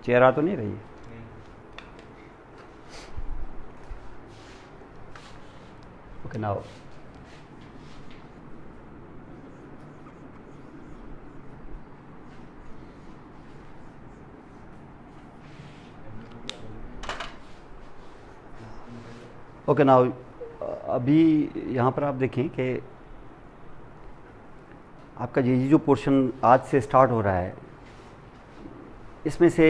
Chair आ तो नहीं रही है? ओके नाउ ओके नाउ अभी यहाँ पर आप देखें कि आपका ये जो पोर्शन आज से स्टार्ट हो रहा है, इसमें से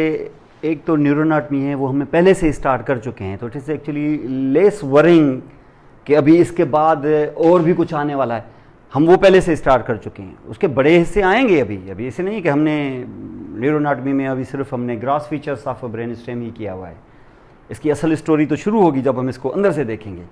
एक तो न्यूरोनाटमी है, वो हमें पहले से स्टार्ट कर चुके हैं, तो it is actually less worrying कि अभी इसके बाद और भी कुछ आने वाला है। हम वो पहले से स्टार्ट कर चुके हैं, उसके बड़े हिस्से आएंगे अभी ऐसे नहीं कि हमने न्यूरोनाटमी में अभी सिर्फ हमने gross features of brain stem ही किया हुआ है। इसकी असल स्टोरी तो शुरू होगी जब हम इसको अंदर से देखेंगे।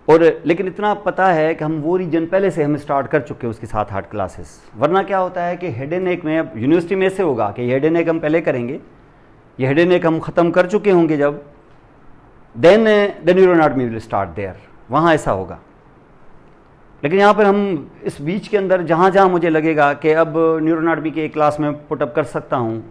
और लेकिन इतना पता है कि हम वो रीजन पहले से हम स्टार्ट कर चुके हैं उसके साथ हार्ट क्लासेस। वरना क्या होता है कि हेड एंड नेक में अब यूनिवर्सिटी में ऐसे होगा कि हेड एंड नेक हम पहले करेंगे, ये हेड एंड नेक हम ख़त्म कर चुके होंगे जब, then the neuroanatomy will start there, वहाँ ऐसा होगा। लेकिन यहाँ पर हम इस बीच के अंदर जहाँ जहाँ मुझे लगेगा कि अब न्यूरोनाटमी के एक क्लास में पुटअप कर सकता हूँ,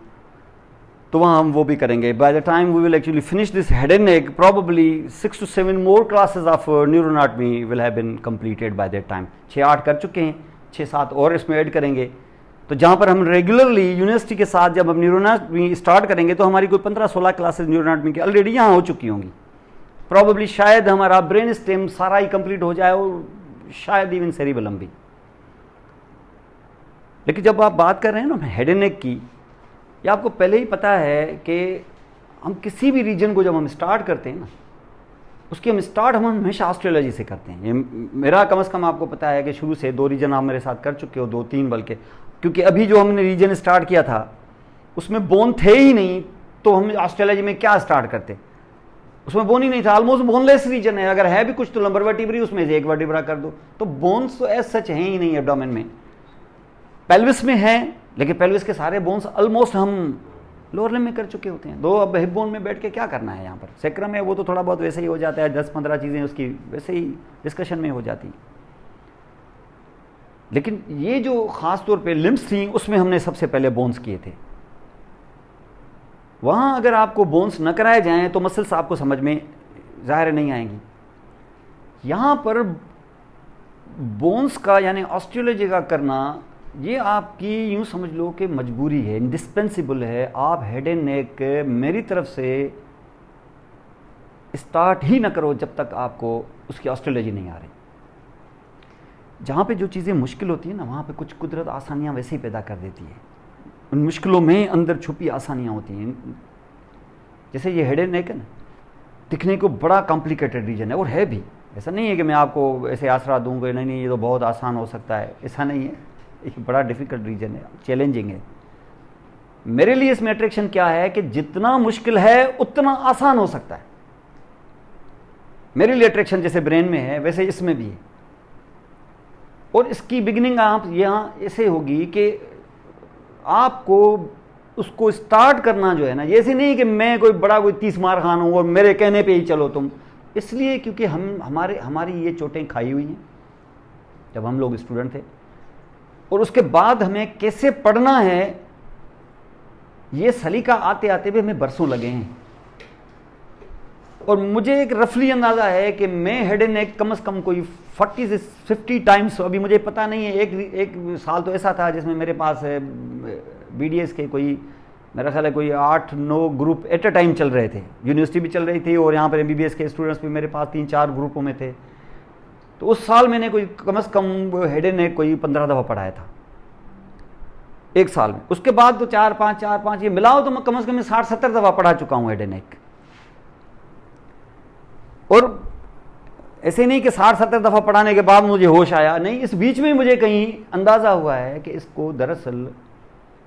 तो वहाँ हम वो भी करेंगे। By the time we will actually finish this head and neck, probably 6 to 7 more classes of neuroanatomy will have been completed by that time. 6-8 कर चुके हैं, 6-7 और इसमें ऐड करेंगे। तो जहाँ पर हम रेगुलरली यूनिवर्सिटी के साथ जब हम न्यूरोनाटमी स्टार्ट करेंगे, तो हमारी कोई 15-16 क्लासेस न्यूरोनाटमी की ऑलरेडी यहाँ हो चुकी होंगी। प्रॉबली शायद हमारा ब्रेन स्टेम सारा ही कंप्लीट हो जाए, और शायद इवन सेरिबेलम भी। लेकिन जब आप बात कर रहे हैं ना हेड एंड नेक की, या आपको पहले ही पता है कि हम किसी भी रीजन को जब हम स्टार्ट करते हैं ना, उसकी हम स्टार्ट हम हमेशा ऑस्ट्रोलॉजी से करते हैं। ये मेरा कम से कम आपको पता है कि शुरू से 2 रीजन आप मेरे साथ कर चुके हो, 2-3 बल्कि, क्योंकि अभी जो हमने रीजन स्टार्ट किया था उसमें बोन थे ही नहीं, तो हम ऑस्ट्रोलॉजी में क्या स्टार्ट करते? उसमें बोन ही नहीं था, ऑलमोस्ट बोनलेस रीजन है। अगर है भी कुछ तो लंबर वर्टिब्री, उसमें से एक वर्टिब्रा कर दो। तो बोन्स तो एज सच है ही नहीं एब्डोमेन में। पेल्विस में है, लेकिन पेल्विस के सारे बोन्स ऑलमोस्ट हम लोअर लिम्ब में कर चुके होते हैं। दो अब हिप बोन में बैठ के क्या करना है यहाँ पर? सेक्रम है, वो तो थोड़ा बहुत वैसे ही हो जाता है, 10-15 चीज़ें उसकी वैसे ही डिस्कशन में हो जाती। लेकिन ये जो खास तौर पे लिम्ब्स थी, उसमें हमने सबसे पहले बोन्स किए थे। वहाँ अगर आपको बोन्स न कराए जाएं तो मसल्स आपको समझ में ज़ाहिर नहीं आएंगी। यहाँ पर बोन्स का यानी ऑस्टियोलॉजी का करना, ये आपकी यूँ समझ लो कि मजबूरी है, इंडिस्पेंसिबल है। आप हेड एंड नेक मेरी तरफ से स्टार्ट ही ना करो जब तक आपको उसकी ऑस्टियोलॉजी नहीं आ रही। जहाँ पे जो चीज़ें मुश्किल होती हैं ना, वहाँ पे कुछ कुदरत आसानियाँ वैसे ही पैदा कर देती है। उन मुश्किलों में अंदर छुपी आसानियाँ होती हैं। जैसे ये हेड एंड नेक है ना, दिखने को बड़ा कॉम्प्लिकेटेड रीजन है, और है भी। ऐसा नहीं है कि मैं आपको ऐसे आसरा दूंगा, नहीं ये तो बहुत आसान हो सकता है, ऐसा नहीं है। ये बड़ा डिफ़िकल्ट रीजन है, चैलेंजिंग है। मेरे लिए इसमें अट्रैक्शन क्या है कि जितना मुश्किल है उतना आसान हो सकता है। मेरे लिए अट्रैक्शन जैसे ब्रेन में है, वैसे इसमें भी है। और इसकी बिगिनिंग आप यहाँ ऐसे होगी कि आपको उसको स्टार्ट करना जो है ना, ऐसे नहीं कि मैं कोई बड़ा कोई 30 मार खान हूँ और मेरे कहने पे ही चलो तुम। इसलिए क्योंकि हमारी ये चोटें खाई हुई हैं जब हम लोग स्टूडेंट थे, और उसके बाद हमें कैसे पढ़ना है ये सलीका आते आते भी हमें बरसों लगे हैं। और मुझे एक रफली अंदाज़ा है कि मैं हेड एंड नेक कम से कम कोई 40 से 50 टाइम्स, अभी मुझे पता नहीं है, एक साल तो ऐसा था जिसमें मेरे पास BDS के कोई मेरा ख्याल है कोई 8-9 ग्रुप एट अ टाइम चल रहे थे। यूनिवर्सिटी भी चल रही थी और यहाँ पर MBBS के स्टूडेंट्स भी मेरे पास 3-4 ग्रुपों में थे। तो उस साल मैंने कोई कम से कम हेड एंड नेक कोई 15 दफ़ा पढ़ाया था एक साल में। उसके बाद तो 4-5 ये मिलाओ तो मैं कम से कम 60-70 दफ़ा पढ़ा चुका हूँ हेड एंड नेक। और ऐसे नहीं कि 60-70 दफ़ा पढ़ाने के बाद मुझे होश आया, नहीं, इस बीच में मुझे कहीं अंदाज़ा हुआ है कि इसको दरअसल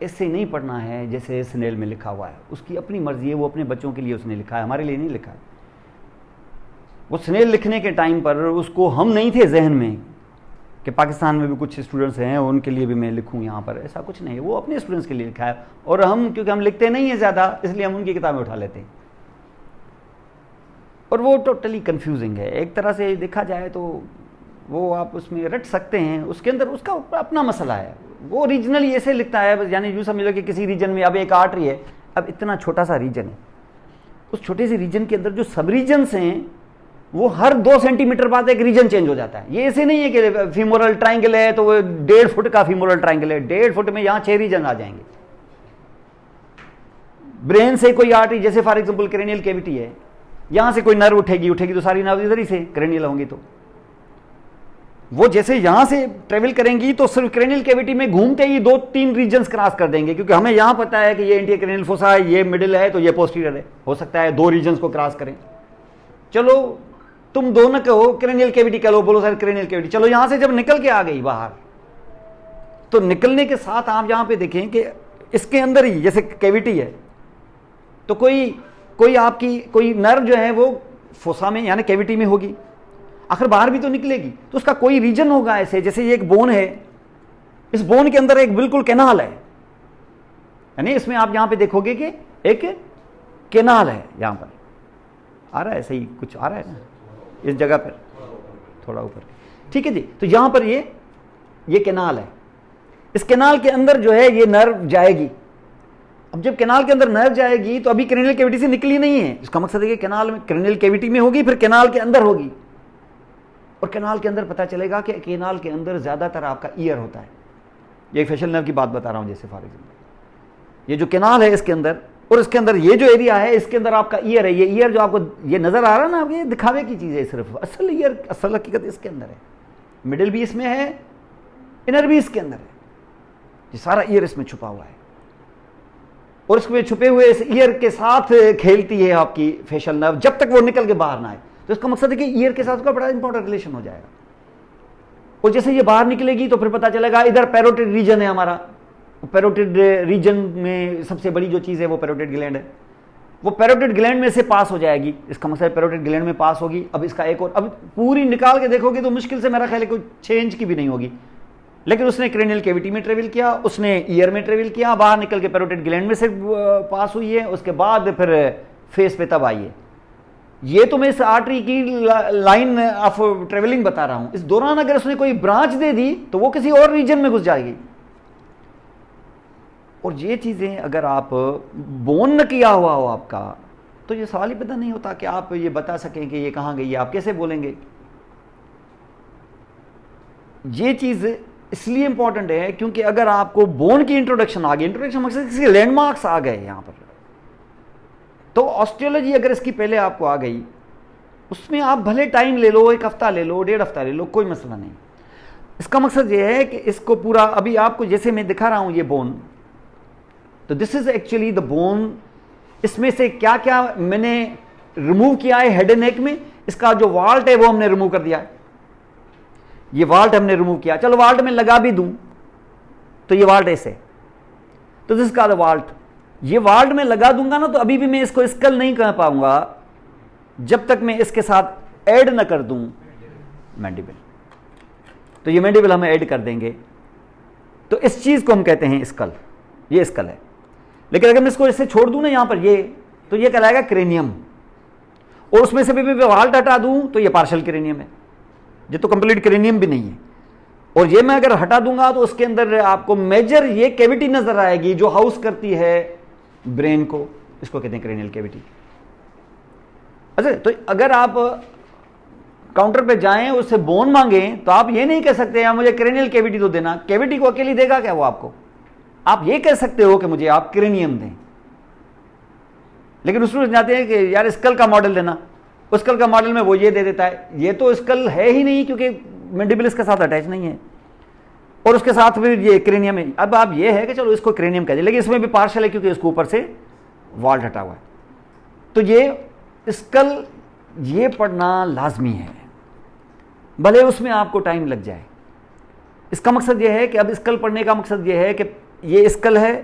ऐसे नहीं पढ़ना है जैसे स्नेल में लिखा हुआ है। उसकी अपनी मर्जी है, वो अपने बच्चों के लिए उसने लिखा है, हमारे लिए नहीं लिखा है। वो स्नेल लिखने के टाइम पर उसको हम नहीं थे जहन में कि पाकिस्तान में भी कुछ स्टूडेंट्स हैं उनके लिए भी मैं लिखूं यहाँ पर, ऐसा कुछ नहीं है। वो अपने स्टूडेंट्स के लिए लिखा है, और हम क्योंकि हम लिखते नहीं हैं ज़्यादा, इसलिए हम उनकी किताबें उठा लेते हैं। और वो टोटली कंफ्यूजिंग है एक तरह से देखा जाए तो। वो आप उसमें रट सकते हैं, उसके अंदर उसका अपना मसला है। वो रीजनली ऐसे लिखता है, यानी यूँ समझ लो कि किसी रीजन में अब एक आर्टरी है, अब इतना छोटा सा रीजन है, उस छोटे से रीजन के अंदर जो सब रीजन्स हैं वो हर 2 सेंटीमीटर बाद एक रीजन चेंज हो जाता है। ये ऐसे नहीं है कि फीमोरल ट्राइंगल है तो वो 1.5 फुट का फीमोरल ट्राइंगल है, 1.5 फुट में यहां 6 रीजन आ जाएंगे। ब्रेन से कोई आर्टरी, जैसे फॉर एग्जांपल क्रेनियल कैविटी है, यहां से कोई नर्व उठेगी तो सारी नर्व इधर ही से क्रेनियल होंगी, तो वो जैसे यहां से ट्रेवल करेंगी तो सिर्फ क्रेनियल कैविटी में घूमते ही 2-3 रीजन्स क्रॉस कर देंगे, क्योंकि हमें यहां पता है कि ये एंटीरियर क्रेनियल फोसा है, ये मिडिल है, तो ये पोस्टीरियर है। हो सकता है 2 रीजन्स को क्रॉस करें। चलो तुम दोनों कहो क्रेनियल कैविटी कह लो, बोलो सर क्रेनियल कैविटी, चलो यहां से जब निकल के आ गई बाहर, तो निकलने के साथ आप यहां पे देखें कि इसके अंदर ही जैसे कैविटी है, तो कोई आपकी कोई नर्व जो है वो फोसा में यानी कैविटी में होगी, आखिर बाहर भी तो निकलेगी, तो उसका कोई रीजन होगा ऐसे, जैसे ये एक बोन है, इस बोन के अंदर एक बिल्कुल कैनाल है, यानी इसमें आप यहां पे देखोगे कि एक कैनाल है, यहां पर आ रहा है, सही कुछ आ रहा है ना इस जगह पर, थोड़ा ऊपर, ठीक है जी। तो यहां पर ये कैनाल है, इस कैनाल के अंदर जो है ये नर्व जाएगी। अब जब कैनाल के अंदर नर्व जाएगी तो अभी क्रेनियल कैविटी से निकली नहीं है, इसका मकसद है कि कैनाल में, क्रेनियल कैविटी में होगी, फिर कैनाल के अंदर होगी, और कैनाल के अंदर पता चलेगा कि कैनाल के अंदर ज्यादातर आपका ईयर होता है। ये फेशियल नर्व की बात बता रहा हूं, जैसे फॉर एग्जाम्पल ये जो कैनाल है इसके अंदर, और इसके अंदर ये जो एरिया है इसके अंदर आपका ईयर है। ये ईयर जो आपको ये नजर आ रहा है ना, ये दिखावे की चीज है सिर्फ, असल ईयर, असल हकीकत इसके अंदर है। मिडिल भी इसमें है, इनर भी इसके अंदर है, ये सारा ईयर इसमें छुपा हुआ है, और इसमें छुपे हुए इस ईयर के साथ खेलती है आपकी फेशियल नर्व जब तक वो निकल के बाहर ना आए। तो इसका मकसद है कि ईयर के साथ उसका बड़ा इंपॉर्टेंट रिलेशन हो जाएगा, और जैसे ये बाहर निकलेगी तो फिर पता चलेगा इधर पैरोटिड रीजन है हमारा। पैरोटिड रीजन में सबसे बड़ी जो चीज है वो पैरोटिड ग्लैंड है, वो पैरोटिड ग्लैंड में से पास हो जाएगी, इसका मतलब पैरोटिड ग्लैंड में पास होगी। अब इसका एक और, अब पूरी निकाल के देखोगे तो मुश्किल से मेरा ख्याल है कोई 6 इंच की भी नहीं होगी, लेकिन उसने क्रेनियल कैविटी में ट्रेवल किया, उसने ईयर में ट्रेवल किया, बाहर निकल के पैरोटिड ग्लैंड में से पास हुई है, उसके बाद फिर फेस पे तब आई है। ये तो मैं इस आर्टरी की लाइन ऑफ ट्रेवलिंग बता रहा हूं, इस दौरान अगर उसने कोई ब्रांच दे दी तो वो किसी और रीजन में घुस जाएगी। और ये चीजें अगर आप बोन न किया हुआ हो आपका, तो ये सवाल ही पैदा नहीं होता कि आप ये बता सकें कि ये कहां गई है, आप कैसे बोलेंगे। ये चीज इसलिए इंपॉर्टेंट है क्योंकि अगर आपको बोन की इंट्रोडक्शन आ गई, इंट्रोडक्शन मकसद किसी लैंडमार्क्स आ गए यहां पर, तो ऑस्टियोलॉजी अगर इसकी पहले आपको आ गई, उसमें आप भले टाइम ले लो, 1 हफ्ता ले लो, 1.5 हफ्ता ले लो, कोई मसला नहीं। इसका मकसद यह है कि इसको पूरा, अभी आपको जैसे मैं दिखा रहा हूं ये बोन, तो this is actually the bone. इसमें से क्या क्या मैंने रिमूव किया है हेड एंड नेक में, इसका जो वाल्ट है वो हमने रिमूव कर दिया है, ये वाल्ट हमने रिमूव किया। चलो वाल्ट में लगा भी दूं तो ये वाल्ट ऐसे, तो दिस का द वाल्ट, ये वाल्ट में लगा दूंगा ना तो अभी भी मैं इसको स्कल नहीं कर पाऊंगा जब तक मैं इसके साथ ऐड ना कर दूं मैंडिबल। तो ये मैंडिबल हम ऐड कर देंगे, तो इस चीज को हम कहते हैं स्कल, ये स्कल है। लेकिन अगर मैं इसको इससे छोड़ दूं ना यहां पर ये, तो ये कहलाएगा क्रेनियम, और उसमें से भी मैं वाल्ट हटा दूं तो ये पार्शियल क्रेनियम है, ये तो कंप्लीट क्रेनियम भी नहीं है। और ये मैं अगर हटा दूंगा तो उसके अंदर आपको मेजर ये कैविटी नजर आएगी जो हाउस करती है ब्रेन को, इसको कहते हैं क्रेनियल कैविटी। अच्छा, तो अगर आप काउंटर पे जाएं उससे बोन मांगे तो आप ये नहीं कह सकते यार मुझे क्रेनियल कैविटी तो देना, कैविटी को अकेली देगा क्या वो आपको? आप ये कह सकते हो कि मुझे आप क्रेनियम दें, लेकिन उसमें जाते हैं कि यार स्कल का मॉडल देना, उस स्कल का मॉडल में वो ये दे देता है, ये तो स्कल है ही नहीं क्योंकि मैंडिबल इसके साथ अटैच नहीं है, और उसके साथ भी ये क्रेनियम है। अब आप ये है कि चलो इसको क्रेनियम कह दे, लेकिन इसमें भी पार्शियल है क्योंकि इसके ऊपर से वाल्ट हटा हुआ है। तो ये स्कल ये पढ़ना लाजमी है, भले उसमें आपको टाइम लग जाए। इसका मकसद ये है कि अब स्कल पढ़ने का मकसद ये है कि ये स्कल है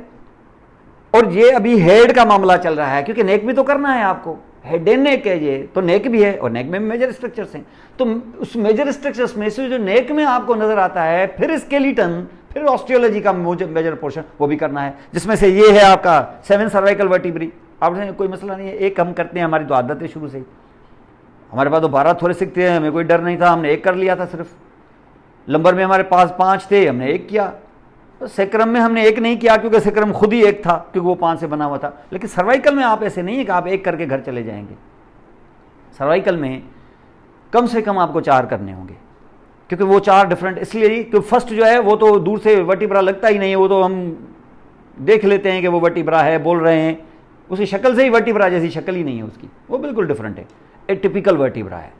और ये अभी हेड का मामला चल रहा है, क्योंकि नेक भी तो करना है आपको, हेड एंड नेक है ये, तो नेक भी है और नेक में मेजर स्ट्रक्चर्स हैं। तो उस मेजर स्ट्रक्चर्स में से जो नेक में आपको नजर आता है, फिर स्केलेटन, फिर ऑस्टियोलॉजी का मेजर पोर्शन वो भी करना है, जिसमें से ये है आपका 7 सर्वाइकल वर्टिब्री। आपने कोई मसला नहीं है, एक हम करते हैं, हमारी तो आदत है शुरू से ही, हमारे पास तो 12 थोड़े सीखते हैं, हमें कोई डर नहीं था, हमने एक कर लिया था सिर्फ। लंबर में हमारे पास 5 थे, हमने एक किया, तो सेक्रम में हमने एक नहीं किया क्योंकि सेक्रम खुद ही एक था, क्योंकि वो 5 से बना हुआ था। लेकिन सर्वाइकल में आप ऐसे नहीं है कि आप एक करके घर चले जाएंगे। सर्वाइकल में कम से कम आपको 4 करने होंगे, क्योंकि वो 4 डिफरेंट, इसलिए कि फर्स्ट जो है वो तो दूर से वर्टिब्रा लगता ही नहीं है, वो तो हम देख लेते हैं कि वो वर्टिब्रा है, बोल रहे हैं, उसकी शक्ल से ही वर्टिब्रा जैसी शक्ल ही नहीं है उसकी, वो बिल्कुल डिफरेंट है, एक टिपिकल वर्टिब्रा है।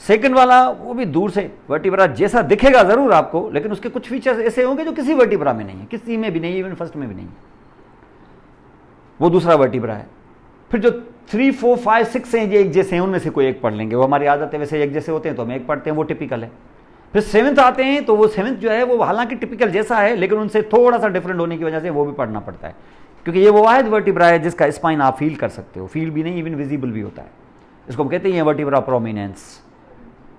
सेकंड वाला वो भी दूर से वर्टिब्रा जैसा दिखेगा जरूर आपको, लेकिन उसके कुछ फीचर्स ऐसे होंगे जो किसी वर्टिब्रा में नहीं है, किसी में भी नहीं, इवन फर्स्ट में भी नहीं है, वो दूसरा वर्टिब्रा है। फिर जो 3, 4, 5, 6 हैं ये एक जैसे हैं, उनमें से कोई एक पढ़ लेंगे, वो हमारी आदत है, वैसे एक जैसे होते हैं तो हम एक पढ़ते हैं, वो टिपिकल है। फिर 7th आते हैं तो वो 7th जो है वो हालांकि टिपिकल जैसा है, लेकिन उनसे थोड़ा सा डिफरेंट होने की वजह से वो भी पढ़ना पड़ता है, क्योंकि ये वो वाहिद वर्टिब्रा है जिसका स्पाइन आप फील कर सकते हो, फील भी नहीं इवन विजिबल भी होता है, इसको हम कहते हैं वर्टिब्रा प्रोमिनेंस,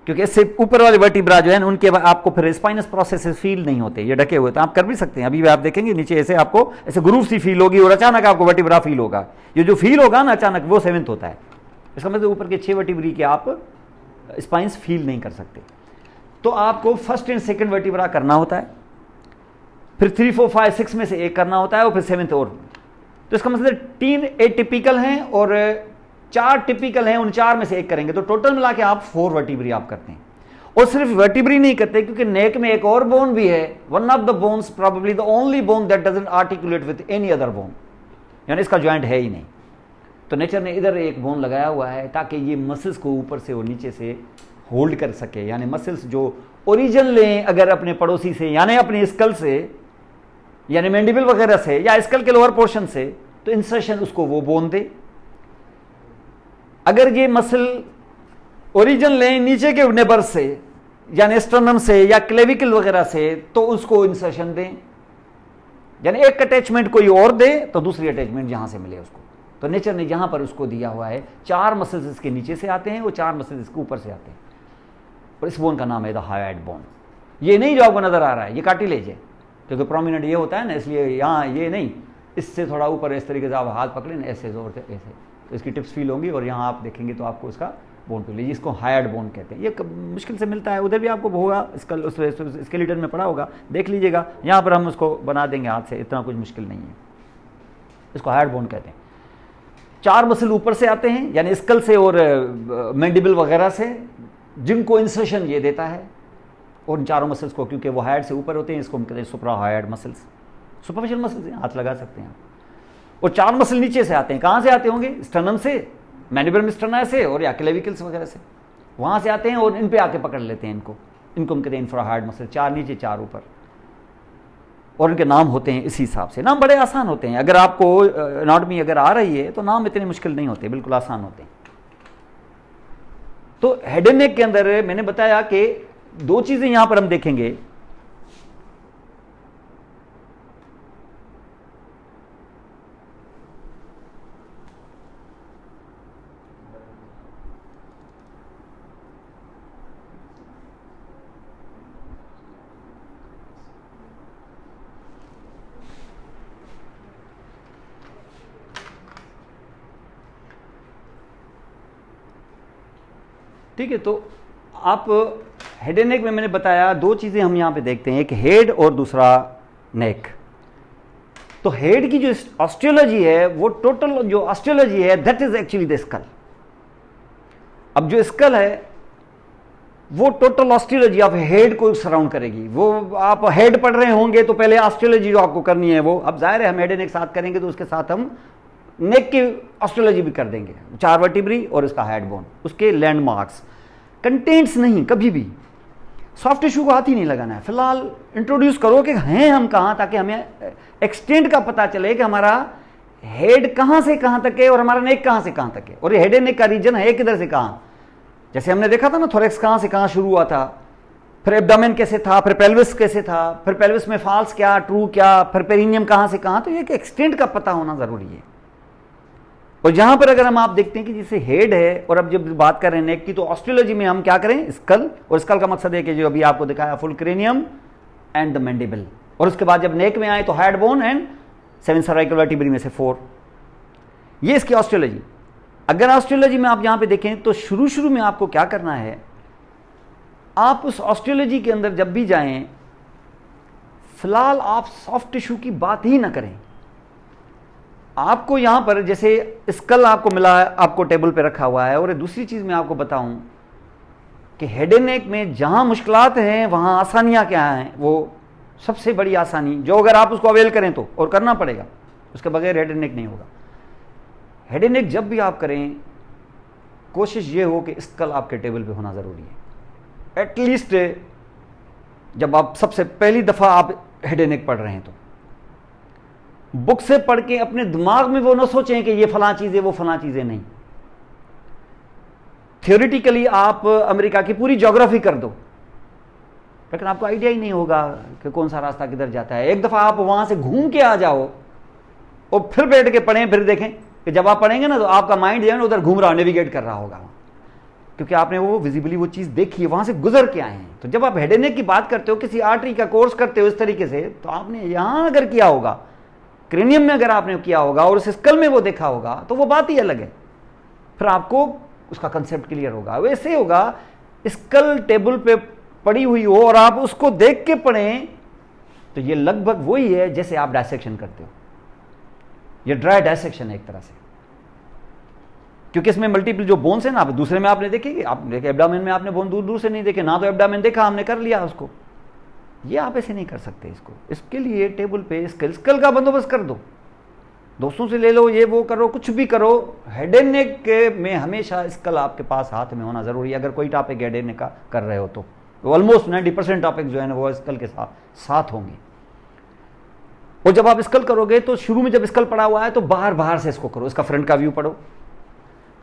क्योंकि इससे ऊपर वाले वर्टिब्रा जो है उनके आपको फिर स्पाइनस प्रोसेस फील नहीं होते, ये ढके हुए, तो आप कर भी सकते हैं। अभी भी आप देखेंगे नीचे ऐसे आपको ऐसे ग्रूव सी फील होगी और अचानक आपको वर्टिब्रा फील होगा, ये जो फील होगा ना अचानक वो 7th होता है, इसका मतलब ऊपर के 6 वर्टिब्री के आप स्पाइन्स फील नहीं कर सकते। तो आपको फर्स्ट एंड सेकंड वर्टिब्रा करना होता है, फिर 3, 4, 5, 6 में से एक करना होता है और फिर 7th और, तो इसका मतलब 3 एटिपिकल हैं और 4 टिपिकल हैं, उन 4 में से एक करेंगे, तो टोटल मिला के आप 4 वर्टिब्री आप करते हैं। और सिर्फ वर्टिब्री नहीं करते, क्योंकि नेक में एक और बोन भी है, one of the bones probably the only bone that doesn't articulate with any other bone, यानी इसका ज्वाइंट है ही नहीं, तो नेचर ने इधर एक बोन लगाया हुआ है ताकि ये मसल्स को ऊपर से और नीचे से होल्ड कर सके, यानी मसल्स जो ओरिजिन लें अगर अपने पड़ोसी से, यानी अपने स्कल से, यानी मैंडिबल वगैरह से या स्कल के लोअर पोर्शन से, तो इंसर्शन उसको वो बोन दे। अगर ये मसल ओरिजिन लें नीचे के नेबर से, यानी स्टर्नम से या क्लेविकल वगैरह से, तो उसको इंसर्शन दें, यानी एक अटैचमेंट कोई और दे तो दूसरी अटैचमेंट जहां से मिले उसको, तो नेचर ने यहां पर उसको दिया हुआ है। 4 मसल्स इसके नीचे से आते हैं और 4 मसल्स इसके ऊपर से आते हैं, और इस बोन का नाम है द हायोइड बोन। ये नहीं जो आपको नजर आ रहा है ये कार्टिलेज है, क्योंकि प्रोमिनेंट ये होता है ना, इसलिए यहाँ ये नहीं, इससे थोड़ा ऊपर इस तरीके से आप हाथ पकड़े ना ऐसे जोर से ऐसे, तो इसकी टिप्स फील होंगी और यहाँ आप देखेंगे तो आपको इसका बोन फील, जिसको हायोइड बोन कहते हैं। ये मुश्किल से मिलता है, उधर भी आपको होगा, स्केलेटन में पड़ा होगा, देख लीजिएगा, यहाँ पर हम उसको बना देंगे हाथ से, इतना कुछ मुश्किल नहीं है, इसको हायोइड बोन कहते हैं। 4 मसल ऊपर से आते हैं, यानी स्कल से और मैंडिबल वगैरह से, जिनको इंसर्शन ये देता है, और इन 4 मसल्स को, क्योंकि वो हायोइड से ऊपर होते हैं, इसको हम कहते हैं सुप्रा हायोइड मसल्स, सुपरफिशियल मसल्स, हाथ लगा सकते हैं आप। और 4 मसल नीचे से आते हैं, कहाँ से आते होंगे? स्टर्नम से, मैंडिबल मिस्टर्ना से, और या क्लेविकल्स वगैरह से, वहाँ से आते हैं और इन पे आके पकड़ लेते हैं इनको हम कहते हैं इंफ्राहार्ड मसल। 4 नीचे 4 ऊपर, और इनके नाम होते हैं इसी हिसाब से। नाम बड़े आसान होते हैं, अगर आपको एनाटॉमी अगर आ रही है तो नाम इतने मुश्किल नहीं होते, बिल्कुल आसान होते हैं। तो हेड एंड नेक के अंदर मैंने बताया कि 2 चीजें यहां पर हम देखेंगे। ठीक है, तो आप हेड एंड नेक में मैंने बताया 2 चीजें हम यहां पे देखते हैं, एक हेड और दूसरा नेक। तो हेड की जो ऑस्टियोलॉजी है, वो टोटल जो ऑस्टियोलॉजी है that is actually the skull. अब जो स्कल है वो टोटल ऑस्टियोलॉजी ऑफ हेड को सराउंड करेगी। वो आप हेड पढ़ रहे होंगे तो पहले ऑस्टियोलॉजी जो आपको करनी है वो, अब जाहिर है हम हेड एंड नेक साथ करेंगे तो उसके साथ हम नेक की ऑस्टियोलॉजी भी कर देंगे, 4 वर्टिब्री और इसका हेड बोन, उसके लैंडमार्क्स। कंटेंट्स नहीं, कभी भी सॉफ्ट टिश्यू को हाथ ही नहीं लगाना है। फिलहाल इंट्रोड्यूस करो कि हैं हम कहाँ, ताकि हमें एक्सटेंट का पता चले कि हमारा हेड कहाँ से कहाँ तक है और हमारा नेक कहाँ से कहाँ तक है, और ये हेड एंड नेक का रीजन है किधर से कहाँ। जैसे हमने देखा था ना, थोरेक्स कहाँ से कहाँ शुरू हुआ था, फिर एब्डोमेन कैसे था, फिर पेल्विस कैसे था, फिर पेल्विस में फॉल्स क्या, ट्रू क्या, फिर पेरिनियम कहाँ से कहाँ। तो ये एक्सटेंट का पता होना जरूरी है। और जहां पर अगर हम आप देखते हैं कि जैसे हेड है, और अब जब बात कर रहे हैं नेक की, तो ऑस्टियोलॉजी में हम क्या करें? स्कल, और स्कल का मकसद है कि जो अभी आपको दिखाया full cranium and the mandible, और उसके बाद जब नेक में आए तो head bone and 7 cervical vertebrae में से 4। ये इसकी ऑस्टियोलॉजी। अगर ऑस्टियोलॉजी में आप यहां पे देखें तो शुरू में आपको क्या करना है, आप उस ऑस्टियोलॉजी के अंदर जब भी जाएं, फिलहाल आप सॉफ्ट टिश्यू की बात ही ना करें। आपको यहां पर जैसे स्कल आपको मिला है, आपको टेबल पे रखा हुआ है। और दूसरी चीज मैं आपको बताऊं कि हेड एंड नेक में जहां मुश्किलात हैं वहां आसानियां क्या हैं। वो सबसे बड़ी आसानी जो अगर आप उसको अवेल करें तो, और करना पड़ेगा, उसके बगैर हेड एंड नेक नहीं होगा। हेड एंड नेक जब भी आप करें कोशिश ये हो कि स्कल आपके टेबल पे होना जरूरी है। एटलीस्ट जब आप सबसे पहली दफा आप हेड एंड नेक पढ़ रहे हैं तो बुक से पढ़ के अपने दिमाग में वो ना सोचें कि ये फलां चीजें वो फलां चीजें नहीं। थियोरिटिकली आप अमेरिका की पूरी ज्योग्राफी कर दो, लेकिन आपको आइडिया ही नहीं होगा कि कौन सा रास्ता किधर जाता है। एक दफा आप वहां से घूम के आ जाओ और फिर बैठ के पढ़ें, फिर देखें कि जब आप पढ़ेंगे ना तो आपका माइंड जो है ना उधर घूम रहा, नेविगेट कर रहा होगा, क्योंकि आपने वो विजिबली वो चीज देखी है, वहां से गुजर के आए हैं। तो जब आप हेड एंड नेक की बात करते हो, किसी आर्टरी का कोर्स करते हो इस तरीके से, तो आपने यहां अगर किया होगा, क्रेनियम में अगर आपने किया होगा और उस स्कल में वो देखा होगा, तो वो बात ही अलग है। फिर आपको उसका कंसेप्ट क्लियर होगा। वैसे होगा स्कल टेबल पे पड़ी हुई हो और आप उसको देख के पढ़ें, तो ये लगभग वही है जैसे आप डायसेक्शन करते हो। ये ड्राई डायसेक्शन है एक तरह से, क्योंकि इसमें मल्टीपल जो बोन्स है ना, आप दूसरे में आपने देखेंगे, आप देखे एब्डामेन में आपने बोन दूर दूर से नहीं देखे ना, तो एब्डामेन देखा हमने कर लिया उसको। ये आप ऐसे नहीं कर सकते इसको। इसके लिए टेबल पे स्कल का बंदोबस्त कर दो, दोस्तों से ले लो, ये वो करो, कुछ भी करो। हेड एंड नेक में हमेशा स्कल आपके पास हाथ में होना जरूरी है। अगर कोई टॉपिक हेड एंड नेक का कर रहे हो तो ऑलमोस्ट 90% टॉपिक जो है ना वो स्कल के साथ होंगे। और जब आप स्कल करोगे तो शुरू में जब स्कल पड़ा हुआ है तो बाहर बाहर से इसको करो, इसका फ्रंट का व्यू पढ़ो।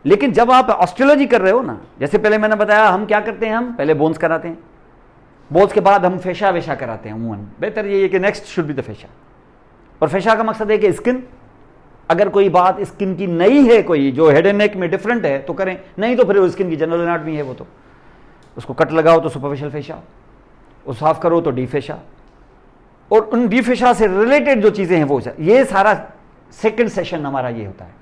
लेकिन जब आप ऑस्ट्रोलॉजी कर रहे हो ना, जैसे पहले मैंने बताया हम क्या करते हैं, हम पहले बोन्स कराते हैं, बोन्स के बाद हम फेशा वेशा कराते हैं। अमूमन बेहतर ये है कि नेक्स्ट शुड बी द फेशा। और फेशा का मकसद है कि स्किन, अगर कोई बात स्किन की नई है, कोई जो हेड एंड नेक में डिफरेंट है तो करें, नहीं तो फिर स्किन की जनरल एनाटॉमी है वो तो उसको कट लगाओ तो सुपरफिशियल फेशा, और साफ करो तो डी फेशा, और उन डी फेशा से रिलेटेड जो चीजें हैं वो, ये सारा सेकंड सेशन हमारा ये होता है।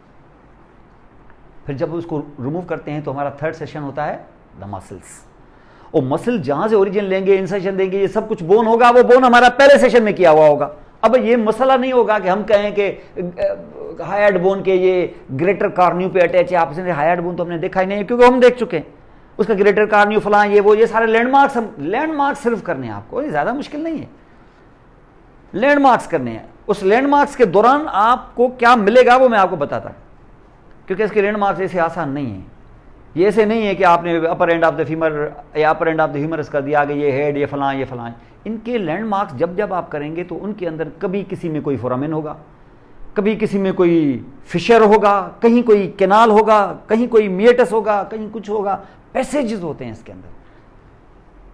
फिर जब उसको रिमूव करते हैं तो हमारा थर्ड सेशन होता है द मसल्स। और मसल जहां से ओरिजिन लेंगे, इंसर्शन देंगे, ये सब कुछ बोन होगा, वो बोन हमारा पहले सेशन में किया हुआ होगा। अब ये मसला नहीं होगा कि हम कहें कि हायर्ड बोन के ये ग्रेटर कार्नियो पे अटैच है। आपने हायर्ड बोन तो हमने देखा ही नहीं है, क्योंकि हम देख चुके हैं उसका ग्रेटर कार्नियो फलां ये वो, ये सारे लैंडमार्क्स, हम लैंडमार्क्स सिर्फ करने हैं आपको, ये ज्यादा मुश्किल नहीं है। लैंडमार्क्स करने हैं, उस लैंडमार्क्स के दौरान आपको क्या मिलेगा वो मैं आपको बताता, क्योंकि इसके लैंडमार्क्स ऐसे आसान नहीं है। ये ऐसे नहीं है कि आपने अपर एंड ऑफ द फीमर या अपर एंड ऑफ द ह्यूमरस कर दिया, आगे ये हेड, ये फलां ये फलां। इनके लैंडमार्क्स जब जब आप करेंगे तो उनके अंदर कभी किसी में कोई फोरामेन होगा, कभी किसी में कोई फिशर होगा, कहीं कोई कैनाल होगा, कहीं कोई मिएटस होगा, कहीं कुछ होगा। पैसेजेस होते हैं इसके अंदर,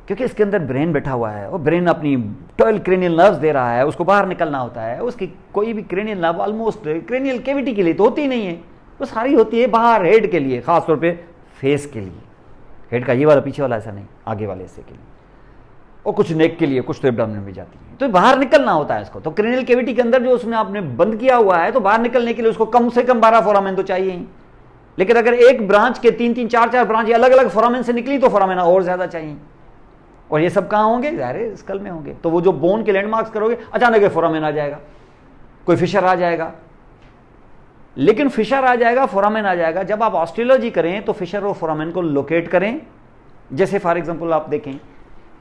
क्योंकि इसके अंदर ब्रेन बैठा हुआ है और ब्रेन अपनी 12 क्रेनियल नर्व्स दे रहा है, उसको बाहर निकलना होता है। उसकी कोई भी cranial nerve almost cranial cavity के लिए तो होती ही नहीं है, वो सारी होती है बाहर हेड के लिए, खासतौर पे फेस के लिए। हेड का ये वाला पीछे वाला ऐसा नहीं, आगे वाले हिस्से के लिए, और कुछ नेक के लिए, कुछ तो एब्डोमेन में जाती है, तो बाहर निकलना होता है इसको। तो क्रेनियल कैविटी के अंदर जो उसने आपने बंद किया हुआ है, तो बाहर निकलने के लिए उसको कम से कम 12 फोरामेन तो चाहिए ही। लेकिन अगर एक ब्रांच के 3-3 4-4 ब्रांच अलग अलग फोरामेन से निकली तो फोरामेन और ज्यादा चाहिए। और ये सब कहां होंगे? ज़ाहिर स्कल में होंगे। तो वो जो बोन के लैंडमार्क्स करोगे, अचानक फोरामेन आ जाएगा, कोई फिशर आ जाएगा। लेकिन फिशर आ जाएगा, फोरामेन आ जाएगा। जब आप ऑस्ट्रोलॉजी करें तो फिशर और फोरामेन को लोकेट करें। जैसे फॉर एग्जांपल आप देखें,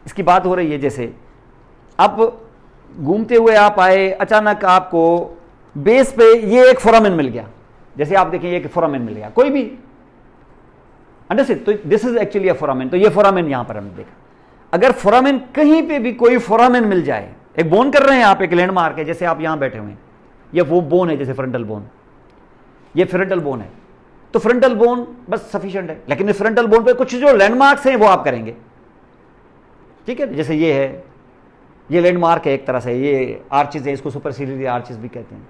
इसकी बात हो रही है, जैसे आप घूमते हुए आप आए, अचानक आपको बेस पे ये एक फोरामेन मिल गया, जैसे आप देखें ये फोरामेन मिल गया, कोई भी अंडरस्टैंड, तो this is actually a foramen. तो ये फोरामेन यहां पर हमने देखा। अगर फोरामेन कहीं पे भी कोई फोरामेन मिल जाए, एक बोन कर रहे हैं आप, एक लैंडमार्क है, जैसे आप यहां बैठे हुए हैं, ये वो बोन है, जैसे फ्रंटल बोन, ये फ्रंटल बोन है, तो फ्रंटल बोन बस सफिशिएंट है। लेकिन इस फ्रंटल बोन पे कुछ जो लैंडमार्क्स हैं वो आप करेंगे, ठीक है। जैसे ये है, ये लैंडमार्क है एक तरह से, ये आर्चिज है, इसको सुपरसीलियरी आर्चिज भी कहते हैं,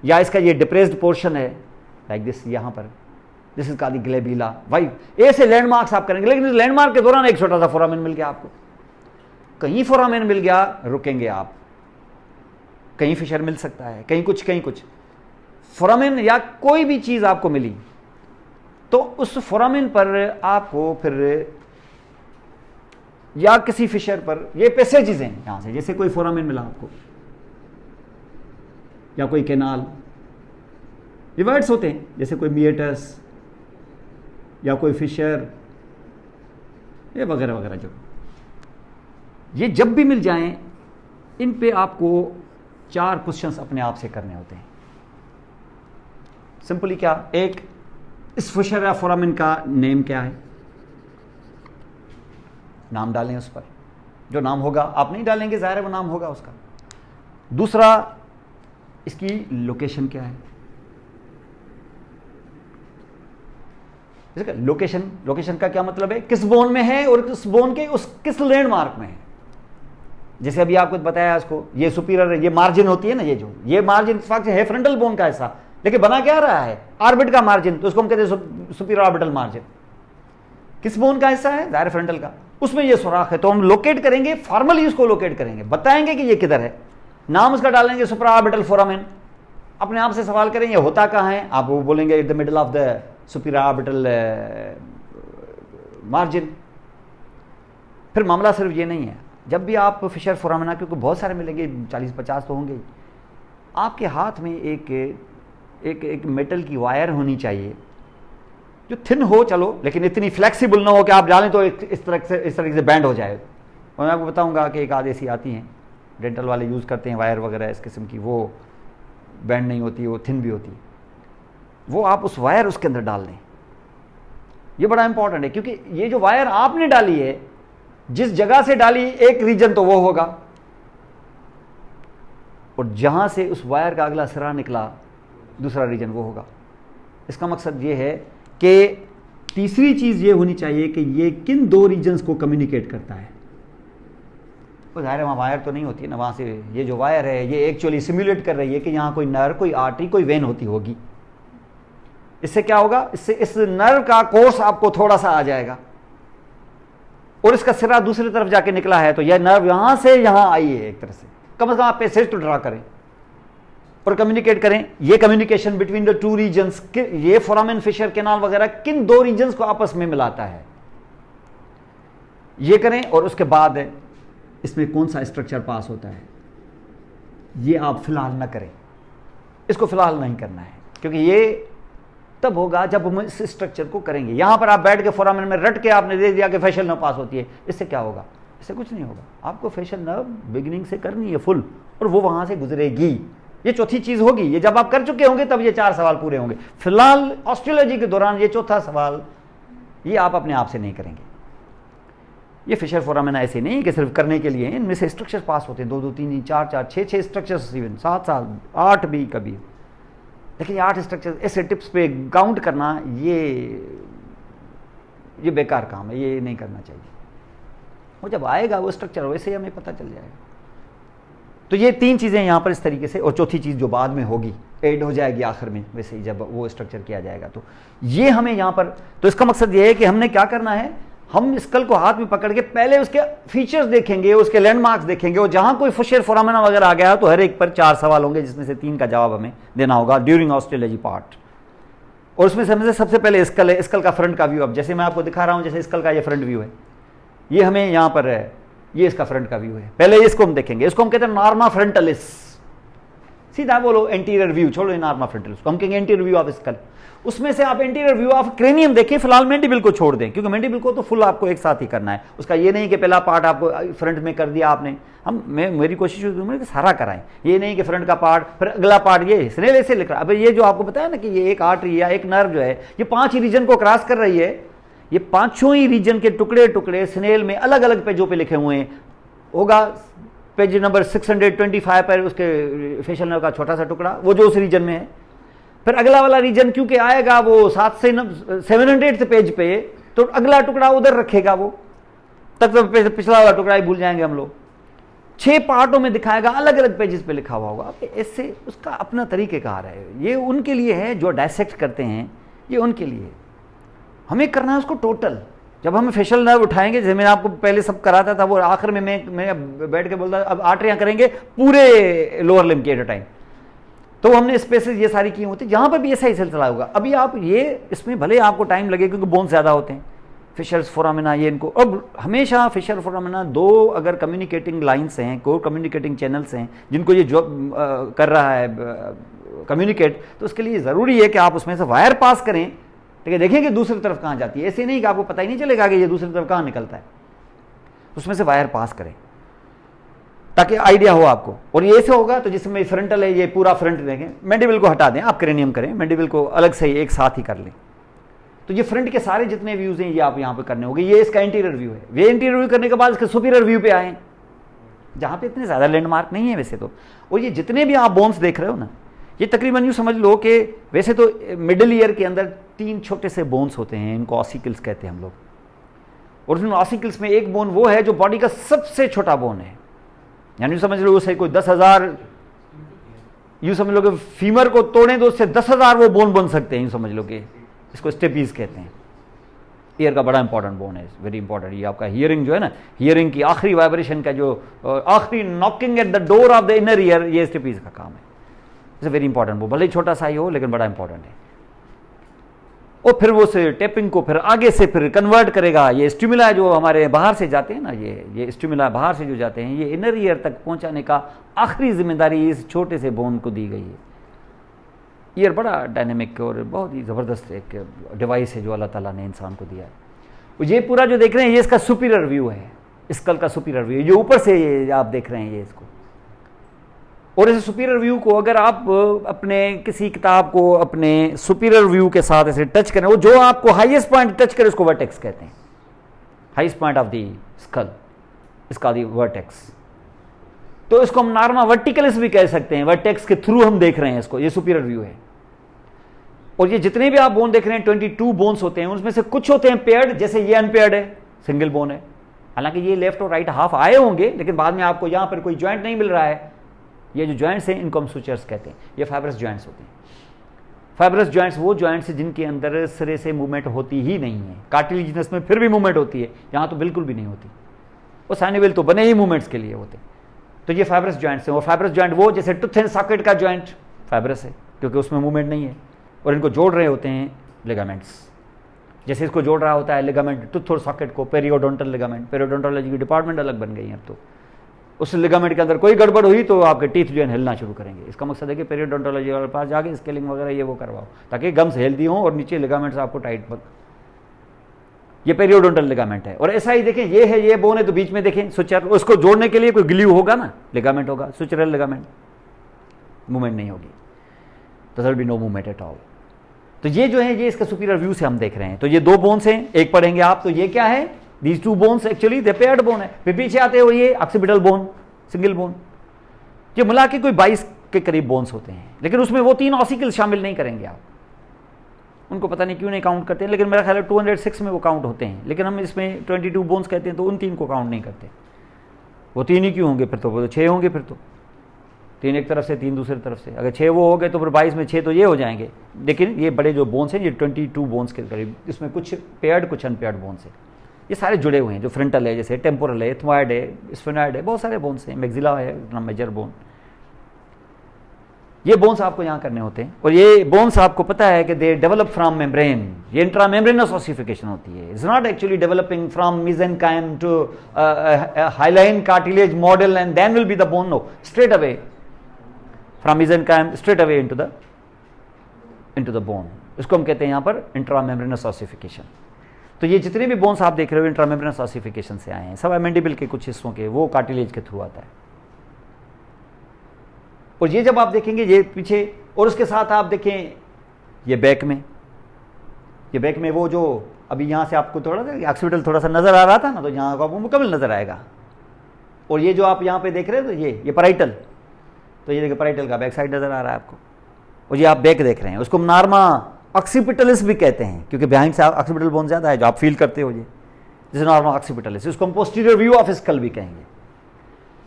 या इसका ये डिप्रेस्ड पोर्शन है लाइक दिस, यहां पर दिस इज कॉल्ड ग्लेबिला। भाई ऐसे लैंडमार्क्स आप करेंगे। लेकिन इस लैंडमार्क के दौरान एक छोटा सा फोरामेन मिल गया आपको, कहीं फोरामेन मिल गया, रुकेंगे आप, कहीं फिशर मिल सकता है, कहीं कुछ फोरामेन या कोई भी चीज आपको मिली, तो उस फोरामेन पर आपको फिर या किसी फिशर पर, ये पैसेजेस हैं यहां से, जैसे कोई फोरामेन मिला आपको या कोई कैनाल, ये वर्ड्स होते हैं, जैसे कोई मिएटस या कोई फिशर, ये वगैरह वगैरह। जो ये जब भी मिल जाएं, इन पे आपको 4 क्वेश्चंस अपने आप से करने होते हैं। सिंपली क्या, एक, इस फिशर या फोरामेन का नेम क्या है, नाम डालें उस पर, जो नाम होगा आप नहीं डालेंगे, जाहिर है वो नाम होगा उसका। दूसरा, इसकी लोकेशन क्या है, लोकेशन का क्या मतलब है, किस बोन में है और किस बोन के उस किस लैंडमार्क में है। जैसे अभी आपको बताया इसको, ये सुपीरियर है, ये मार्जिन होती है ना, ये मार्जिन है फ्रंटल बोन का हिस्सा, लेकिन बना क्या रहा है, ऑर्बिट का मार्जिन, तो उसको हम कहते हैं सुपीरियर ऑर्बिटल मार्जिन। किस बोन का हिस्सा है, दायरे फ्रंटल का, उसमें ये सुराख है, तो हम लोकेट करेंगे, फॉर्मली उसको लोकेट करेंगे, बताएंगे कि ये किधर है, नाम उसका डालेंगे सुपर ऑर्बिटल फोरामेन। अपने आप से सवाल करेंगे होता कहाँ है, आप वो बोलेंगे in the middle of the superior orbital margin. फिर मामला सिर्फ ये नहीं है, जब भी आप फिशर फोरामेना, क्योंकि बहुत सारे मिलेंगे, 40-50 तो होंगे, आपके हाथ में एक मेटल की वायर होनी चाहिए जो थिन हो, चलो, लेकिन इतनी फ्लेक्सिबल ना हो कि आप डालें तो इस तरह से बैंड हो जाए। और मैं आपको बताऊंगा कि एक आध ऐसी आती हैं, डेंटल वाले यूज़ करते हैं वायर वगैरह इस किस्म की, वो बैंड नहीं होती, वो थिन भी होती है, वो आप उस वायर उसके अंदर डाल दें। ये बड़ा इंपॉर्टेंट है, क्योंकि ये जो वायर आपने डाली है, जिस जगह से डाली एक रीजन तो वो होगा, और जहां से उस वायर का अगला सिरा निकला दूसरा रीजन वो होगा। इसका मकसद ये है कि तीसरी चीज ये होनी चाहिए कि ये किन 2 रीजन्स को कम्युनिकेट करता है। तो जाहिर है वहाँ वायर तो नहीं होती है ना, वहाँ से ये जो वायर है ये एक्चुअली सिमुलेट कर रही है कि यहाँ कोई नर्व, कोई आर्टरी, कोई वेन होती होगी। इससे क्या होगा, इससे इस नर्व का कोर्स आपको थोड़ा सा आ जाएगा, और इसका सिरा दूसरी तरफ जाके निकला है, तो यह नर्व यहां से यहां आई है, एक तरह से कम आप पैसेज तो ड्रा करें और कम्युनिकेट करें। ये कम्युनिकेशन बिटवीन द 2 रीजन्स, ये फोरामेन, फिशर, कैनाल वगैरह किन 2 रीजन्स को आपस में मिलाता है, ये करें। और उसके बाद इसमें कौन सा स्ट्रक्चर पास होता है, ये आप फिलहाल ना करें, इसको फिलहाल नहीं करना है, क्योंकि ये तब होगा जब हम इस स्ट्रक्चर को करेंगे। यहां पर आप बैठ के फोरामेन में रट के आपने दे दिया कि फेशियल नर्व पास होती है, इससे क्या होगा, इससे कुछ नहीं होगा। आपको फेशियल नर्व बिगिनिंग से करनी है फुल, और वो वहां से गुजरेगी। ये चौथी चीज होगी, ये जब आप कर चुके होंगे तब ये 4 सवाल पूरे होंगे। फिलहाल ऑस्ट्रोलॉजी के दौरान ये चौथा सवाल ये आप अपने आप से नहीं करेंगे। ये फिशर फोरामेना ऐसे नहीं कि सिर्फ करने के लिए, इनमें से स्ट्रक्चर पास होते हैं 2-2, 3-3, 4-4, 6-6 स्ट्रक्चर्स, इवन 7 साल 8 भी कभी। लेकिन 8 स्ट्रक्चर ऐसे टिप्स पे काउंट करना, ये बेकार काम है, ये नहीं करना चाहिए। वो जब आएगा वो स्ट्रक्चर वैसे ही हमें पता चल जाएगा। तो ये 3 चीज़ें यहाँ पर इस तरीके से, और चौथी चीज़ जो बाद में होगी ऐड हो जाएगी आखिर में, वैसे ही जब वो स्ट्रक्चर किया जाएगा। तो ये हमें यहाँ पर, तो इसका मकसद ये है कि हमने क्या करना है, हम स्कल को हाथ में पकड़ के पहले उसके फीचर्स देखेंगे, उसके लैंडमार्क्स देखेंगे, और जहां कोई फिशर फोरामेना वगैरह आ गया तो हर एक पर 4 सवाल होंगे, जिसमें से 3 का जवाब हमें देना होगा ड्यूरिंग ऑस्ट्रोलॉजी पार्ट। और उसमें से सबसे पहले स्कल है, स्कल का फ्रंट का व्यू। अब जैसे मैं आपको दिखा रहा हूं, जैसे स्कल का ये फ्रंट व्यू है, ये हमें यहाँ पर है, ये इसका फ्रंट का व्यू है। पहले इसको हम देखेंगे, इसको हम कहते हैं नॉर्मा फ्रंटलिस। सीधा बोलो एंटीरियर व्यू, छोड़ो नॉर्मा फ्रंटलिस को, हम कहेंगे एंटीरियर व्यू ऑफ स्कल। उसमें से आप एंटीरियर व्यू ऑफ क्रेनियम देखिए, फिलहाल मैंडिबल को छोड़ दें, क्योंकि मैंडिबल को तो फुल आपको एक साथ ही करना है। उसका ये नहीं कि पहला पार्ट आपको फ्रंट में कर दिया आपने, मेरी कोशिश होगी कि सारा कराएं। ये नहीं कि फ्रंट का पार्ट फिर अगला पार्ट, ये स्नेल ऐसे लिख रहा है। अब ये जो आपको बताया ना कि ये एक आर्टरी या एक नर्व जो है, ये 5 ही रीजन को क्रॉस कर रही है। ये 5 ही रीजन के टुकड़े टुकड़े स्नेल में अलग अलग पेजों पे लिखे हुए हैं। होगा पेज नंबर 625 पर उसके फेशियल नर्व का छोटा सा टुकड़ा, वो जो उस रीजन में है। फिर अगला वाला रीजन क्योंकि आएगा वो 700 पेज पे, तो अगला टुकड़ा उधर रखेगा, वो तक तो पिछला वाला टुकड़ा ही भूल जाएंगे हम लोग। 6 पार्टों में दिखाएगा, अलग अलग पेजेस पे लिखा हुआ होगा। ऐसे उसका अपना तरीक़ेकार है। ये उनके लिए है जो डायसेक्ट करते हैं, ये उनके लिए। हमें करना है उसको टोटल। जब हम फेशियल नर्व उठाएंगे, जैसे मैंने आपको पहले सब कराता था, वो आखिर में मैं बैठ के बोलता अब आर्टरियां करेंगे पूरे लोअर लिम्ब के एट अ टाइम, तो हमने स्पेसेस ये सारी की होती, जहां पर भी ऐसा ही सिलसिला होगा। अभी आप ये इसमें भले आपको टाइम लगे क्योंकि बोन ज्यादा होते हैं, फिशर्स फोरामिना, ये इनको अब हमेशा फिशर फोरामिना दो अगर कम्युनिकेटिंग लाइंस हैं, को कम्युनिकेटिंग चैनल्स हैं जिनको ये जो कर रहा है कम्युनिकेट, तो उसके लिए ज़रूरी है कि आप उसमें से वायर पास करें, ठीक है, देखें कि दूसरी तरफ कहाँ जाती है। ऐसे नहीं कि आपको पता ही नहीं चलेगा कि ये दूसरी तरफ कहाँ निकलता है, उसमें से वायर पास करें ताकि आइडिया हो आपको। और ये ऐसे होगा तो जिसमें फ्रंटल है, ये पूरा फ्रंट देखें, मैंडिबल को हटा दें, आप क्रेनियम करें, मैंडिबल को अलग से एक साथ ही कर लें। तो ये फ्रंट के सारे जितने व्यूज हैं ये आप यहाँ पे करने होंगे। ये इसका इंटीरियर व्यू है। ये इंटीरियर व्यू करने के बाद इसके सुपीरियर व्यू पे आए जहाँ पे इतने ज़्यादा लैंडमार्क नहीं है वैसे तो। और ये जितने भी आप बोन्स देख रहे हो ना, ये तकरीबन यूँ समझ लो कि वैसे तो मिडिल ईयर के अंदर 3 छोटे से बोन्स होते हैं, इनको ऑसिकल्स कहते हैं हम लोग। और उन ऑसिकल्स में एक बोन वो है जो बॉडी का सबसे छोटा बोन है, यानी समझ लो उसे कोई 10,000, यूँ समझ लो कि फीमर को तोड़ें तो उससे 10,000 वो बोन बन सकते हैं, यूँ समझ लो कि इसको स्टेपीज कहते हैं। ईयर का बड़ा इंपॉर्टेंट बोन है, वेरी इंपॉर्टेंट। ये आपका हियरिंग जो है ना, हियरिंग की आखिरी वाइब्रेशन का जो आखिरी knocking at the door of the inner ear, ये स्टेपीज का काम है। इट्स वेरी इंपॉर्टेंट, वो भले ही छोटा सा ही हो लेकिन बड़ा इंपॉर्टेंट है। और फिर वो से टेपिंग को फिर आगे से फिर कन्वर्ट करेगा। ये स्टिमुला जो हमारे बाहर से जाते हैं ना, ये स्टिमुला बाहर से जो जाते हैं, ये इनर ईयर तक पहुंचाने का आखिरी जिम्मेदारी इस छोटे से बोन को दी गई है। ईयर बड़ा डायनेमिक और बहुत ही ज़बरदस्त एक डिवाइस है जो अल्लाह ताला ने इंसान को दिया है। ये पूरा जो देख रहे हैं ये इसका सुपीरियर व्यू है, स्कल का सुपीरियर व्यू, ये ऊपर से ये आप देख रहे हैं ये इसको। और इस सुपीरियर व्यू को अगर आप अपने किसी किताब को अपने सुपीरियर व्यू के साथ ऐसे टच करें, वो जो आपको हाईएस्ट पॉइंट टच करे उसको वर्टेक्स कहते हैं, highest point of the skull, इसका दी वर्टेक्स। तो इसको हम नॉर्मल वर्टिकलिस भी कह सकते हैं, वर्टेक्स के थ्रू हम देख रहे हैं इसको, ये सुपीरियर व्यू है। और ये जितने भी आप बोन देख रहे हैं 22 बोन्स होते हैं, उनमें से कुछ होते हैं पेयर्ड, जैसे ये अनपेयर्ड है, सिंगल बोन है। हालांकि ये लेफ्ट और राइट हाफ आए होंगे लेकिन बाद में आपको यहां पर कोई जॉइंट नहीं मिल रहा है। ये जो जॉइंट्स हैं इनको हम सुचर्स कहते हैं, ये फाइब्रस जॉइंट्स होते हैं। फाइब्रस जॉइंट्स वो जॉइंट्स हैं जिनके अंदर सिरे से मूवमेंट होती ही नहीं है। कार्टिलेजिनस में फिर भी मूवमेंट होती है, यहां तो बिल्कुल भी नहीं होती। वो साइनोवियल तो बने ही मूवमेंट्स के लिए होते, तो ये फाइब्रस जॉइंट्स हैं। और फाइब्रस जॉइंट वो जैसे टूथ एंड सॉकेट का जॉइंट फाइब्रस है क्योंकि उसमें मूवमेंट नहीं है, और इनको जोड़ रहे होते हैं लिगामेंट्स। जैसे इसको जोड़ रहा होता है लिगामेंट टूथ और सॉकेट को, पेरियोडोंटल लिगामेंट। पेरियोडोंटोलॉजी की डिपार्टमेंट अलग बन गई है अब तो। उस लिगामेंट के अंदर कोई गड़बड़ हुई तो आपके टीथ जो है हिलना शुरू करेंगे। इसका मकसद है कि पेरियोडोंटोलॉजी वाले पास जाके स्केलिंग वगैरह ये वो करवाओ ताकि गम्स हेल्दी हों और नीचे लिगामेंट्स आपको टाइट बन। ये पेरियोडोंटल लिगामेंट है। और ऐसा ही देखें, ये है, ये बोन है, तो बीच में देखें सुचर, उसको जोड़ने के लिए कोई ग्लू होगा ना, लिगामेंट होगा, सुचरल लिगामेंट, मूवमेंट नहीं होगी, तो there will be no movement at all. तो ये जो है ये इसका सुपीरियर व्यू से हम देख रहे हैं। तो ये 2 बोन्स हैं, एक पढ़ेंगे आप, तो ये क्या है, these 2 bones actually they paired bone है। फिर पीछे आते हो ये ऑक्सीपिटल बोन, सिंगल बोन, ये मिला के कोई 22 के करीब बोन्स होते हैं, लेकिन उसमें वो 3 ऑसिकल शामिल नहीं करेंगे आप, उनको पता नहीं क्यों नहीं काउंट करते हैं, लेकिन मेरा ख्याल है 206 में वो काउंट होते हैं, लेकिन हम इसमें 22 बोन्स कहते हैं तो उन 3 को काउंट नहीं करते। वो 3 ही क्यों होंगे फिर तो, वो तो 6 होंगे फिर तो, 3 एक तरफ से 3 दूसरी तरफ से, अगर 6 वो हो गए तो फिर 22 में 6 तो ये हो जाएंगे। लेकिन ये बड़े जो बोन्स हैं ये 22 बोन्स के करीब, इसमें कुछ पेयर्ड कुछ अनपेयर्ड बोन्स हैं, ये सारे जुड़े हुए हैं। जो फ्रंटल है, जैसे टेम्पोरल है, एथमॉइड है, स्फेनॉइड है, बहुत सारे बोन्स हैं, मैक्सिला है अपना मेजर बोन, ये बोन्स आपको यहाँ करने होते हैं। और ये बोन्स आपको पता है कि दे डेवलप फ्रॉम मेम्ब्रेन, ये इंट्रामेम्ब्रेनस ऑसिफिकेशन होती है। It's not actually developing from mesenchyme to hyaline cartilage model and then will be the bone, no, straight away from mesenchyme straight away into the bone. इसको हम कहते हैं यहाँ पर इंट्रामेम्ब्रेनस ossification. तो ये जितने भी बोन्स आप देख रहे हो इंट्रामेम्ब्रेनस ऑसिफिकेशन से आए हैं, सब मैंडिबल के कुछ हिस्सों के, वो कार्टिलेज के थ्रू आता है। और ये जब आप देखेंगे ये पीछे, और उसके साथ आप देखें ये बैक में, ये बैक में वो जो अभी यहाँ से आपको थोड़ा सा ऑक्सीपिटल थोड़ा सा नजर आ रहा था ना, तो यहाँ आपको मुकम्मल नजर आएगा। और ये जो आप यहाँ पे देख रहे हैं तो ये पैराइटल, तो ये देखिए पैराइटल का बैक साइड नजर आ रहा है आपको, और ये आप बैक देख रहे हैं, उसको नॉर्मा ऑक्सीपिटलिस भी कहते हैं क्योंकि बिहाइंड से ऑक्सीपिटल बोन ज्यादा है जो आप फील करते हो, ये जैसे नॉर्मा ऑक्सीपिटलिस, इसको हम पोस्टीरियर व्यू ऑफ स्कल भी कहेंगे।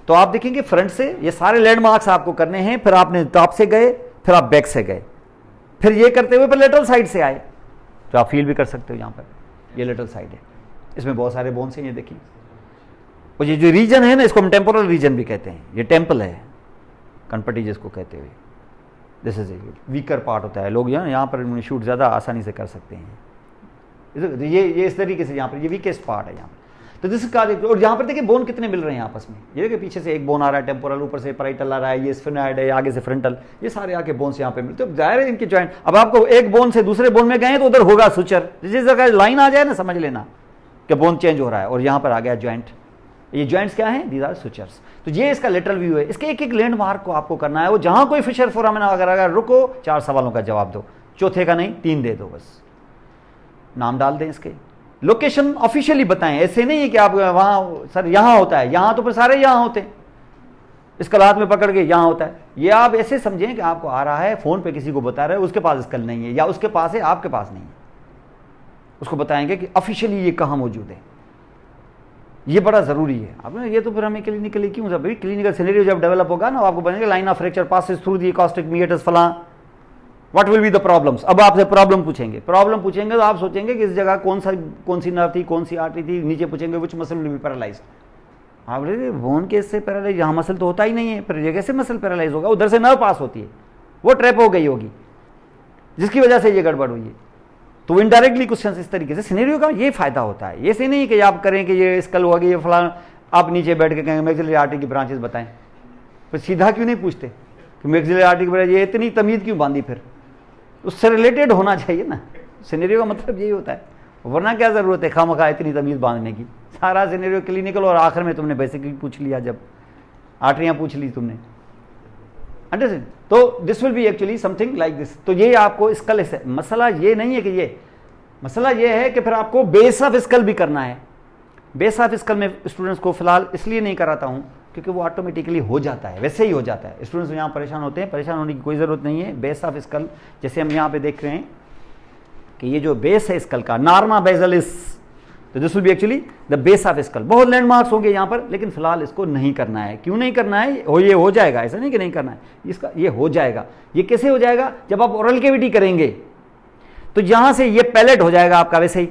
तो आप देखेंगे फ्रंट से ये सारे लैंडमार्क्स आपको करने हैं, फिर आपने टॉप से गए, फिर आप बैक से गए, फिर ये करते हुए फिर लेटरल साइड से आए, तो आप फील भी कर सकते हो। यहाँ पर ये लेटरल साइड है, इसमें बहुत सारे बोन्स हैं, ये देखिए। और ये जो रीजन है ना, इसको हम टेम्पोरल रीजन भी कहते हैं, ये टेम्पल है, कनपटी जिसको कहते हुए, this is a weaker part होता है। लोग यहाँ पर शूट ज़्यादा आसानी से कर सकते हैं, ये इस तरीके से यहाँ पर ये वीकेस्ट पार्ट है यहाँ पर। तो दिस का, और यहाँ पर देखिए बोन कितने मिल रहे हैं आपस में, ये देखिए पीछे से एक बोन आ रहा है टेम्पोरल, ऊपर से पैराइटल आ रहा है, ये स्फेनॉइड है, आगे से फ्रंटल, ये सारे आके बोन्स यहाँ पे मिलते हैं। जाहिर है इनके जॉइंट, अब आपको एक बोन से दूसरे बोन में गए तो उधर होगा सुचर, जिस जगह लाइन आ जाए ना समझ लेना कि बोन चेंज हो रहा है, और यहाँ पर आ गया जॉइंट। ये जॉइंट्स क्या हैं? These are sutures. तो ये इसका लेटरल व्यू है। इसके एक एक लैंडमार्क को आपको करना है, वो जहां कोई फिशर फोरामेना अगर रुको 4 सवालों का जवाब दो, चौथे का नहीं 3 दे दो, बस नाम डाल दें इसके, लोकेशन ऑफिशियली बताएं। ऐसे नहीं है कि आप वहां सर यहां होता है, यहां तो फिर सारे यहां होते हैं, इसका हाथ में पकड़ के यहां होता है, ये आप ऐसे समझें कि आपको आ रहा है, फोन पे किसी को बता रहे हैं, उसके पास स्कल नहीं है, या उसके पास है आपके पास नहीं है, उसको बताएंगे कि ऑफिशियली ये कहां मौजूद है। ये बड़ा जरूरी है। अब ये तो फिर हमें क्लिनिकली क्यों, जब क्लिनिकल सिनेरियो जब डेवलप होगा ना, आपको बनेगा line of fracture passes through the acoustic meatus फलां, what will be the problems. अब आपसे प्रॉब्लम पूछेंगे तो आप सोचेंगे कि इस जगह कौन सी नर्व थी, कौन सी आर्टरी थी, नीचे पूछेंगे which muscle will be paralysed. आप बोले बोन केस से पैरालाइज, यहाँ मसल तो होता ही नहीं है, फिर ये कैसे मसल पैरालाइज होगा? उधर से नर्व पास होती है, वो ट्रैप हो गई होगी, जिसकी वजह से ये गड़बड़ हुई है। तो इनडायरेक्टली क्वेश्चन इस तरीके से सिनेरियो का ये फायदा होता है। ये से नहीं कि आप करें कि ये स्कल होगा, ये फलां, आप नीचे बैठ के कहेंगे मैक्सिलरी आर्टरी की ब्रांचेस बताएं, फिर सीधा क्यों नहीं पूछते कि मैक्सिलरी आर्टरी की ब्रांच, ये इतनी तमीज क्यों बांधी? फिर उससे रिलेटेड होना चाहिए ना, सिनेरियो का मतलब यही होता है, वरना क्या जरूरत है खामखा इतनी तमीज बांधने की। सारा सिनेरियो क्लिनिकल, और आखिर में तुमने बेसिकली पूछ लिया, जब आर्टरियां पूछ ली तुमने, अंडरस्टैंड? तो this will be actually something like this. तो ये आपको स्कल है, मसला ये नहीं है कि ये, मसला ये है कि फिर आपको बेस ऑफ स्कल भी करना है। बेस ऑफ स्कल में स्टूडेंट्स को फिलहाल इसलिए नहीं कराता हूं क्योंकि वो ऑटोमेटिकली हो जाता है, वैसे ही हो जाता है। स्टूडेंट्स यहाँ परेशान होते हैं, परेशान होने की कोई ज़रूरत नहीं है। बेस ऑफ स्कल जैसे हम यहाँ पे देख रहे हैं कि ये जो बेस है स्कल का, नार्मा बेजलिस, तो this will be actually the base of skull. बहुत लैंडमार्क्स होंगे यहाँ पर, लेकिन फिलहाल इसको नहीं करना है। क्यों नहीं करना है? ये हो जाएगा, ऐसा नहीं कि नहीं करना है, इसका ये हो जाएगा। ये कैसे हो जाएगा? जब आप ओरल कैविटी करेंगे तो यहां से ये पैलेट हो जाएगा आपका, वैसे ही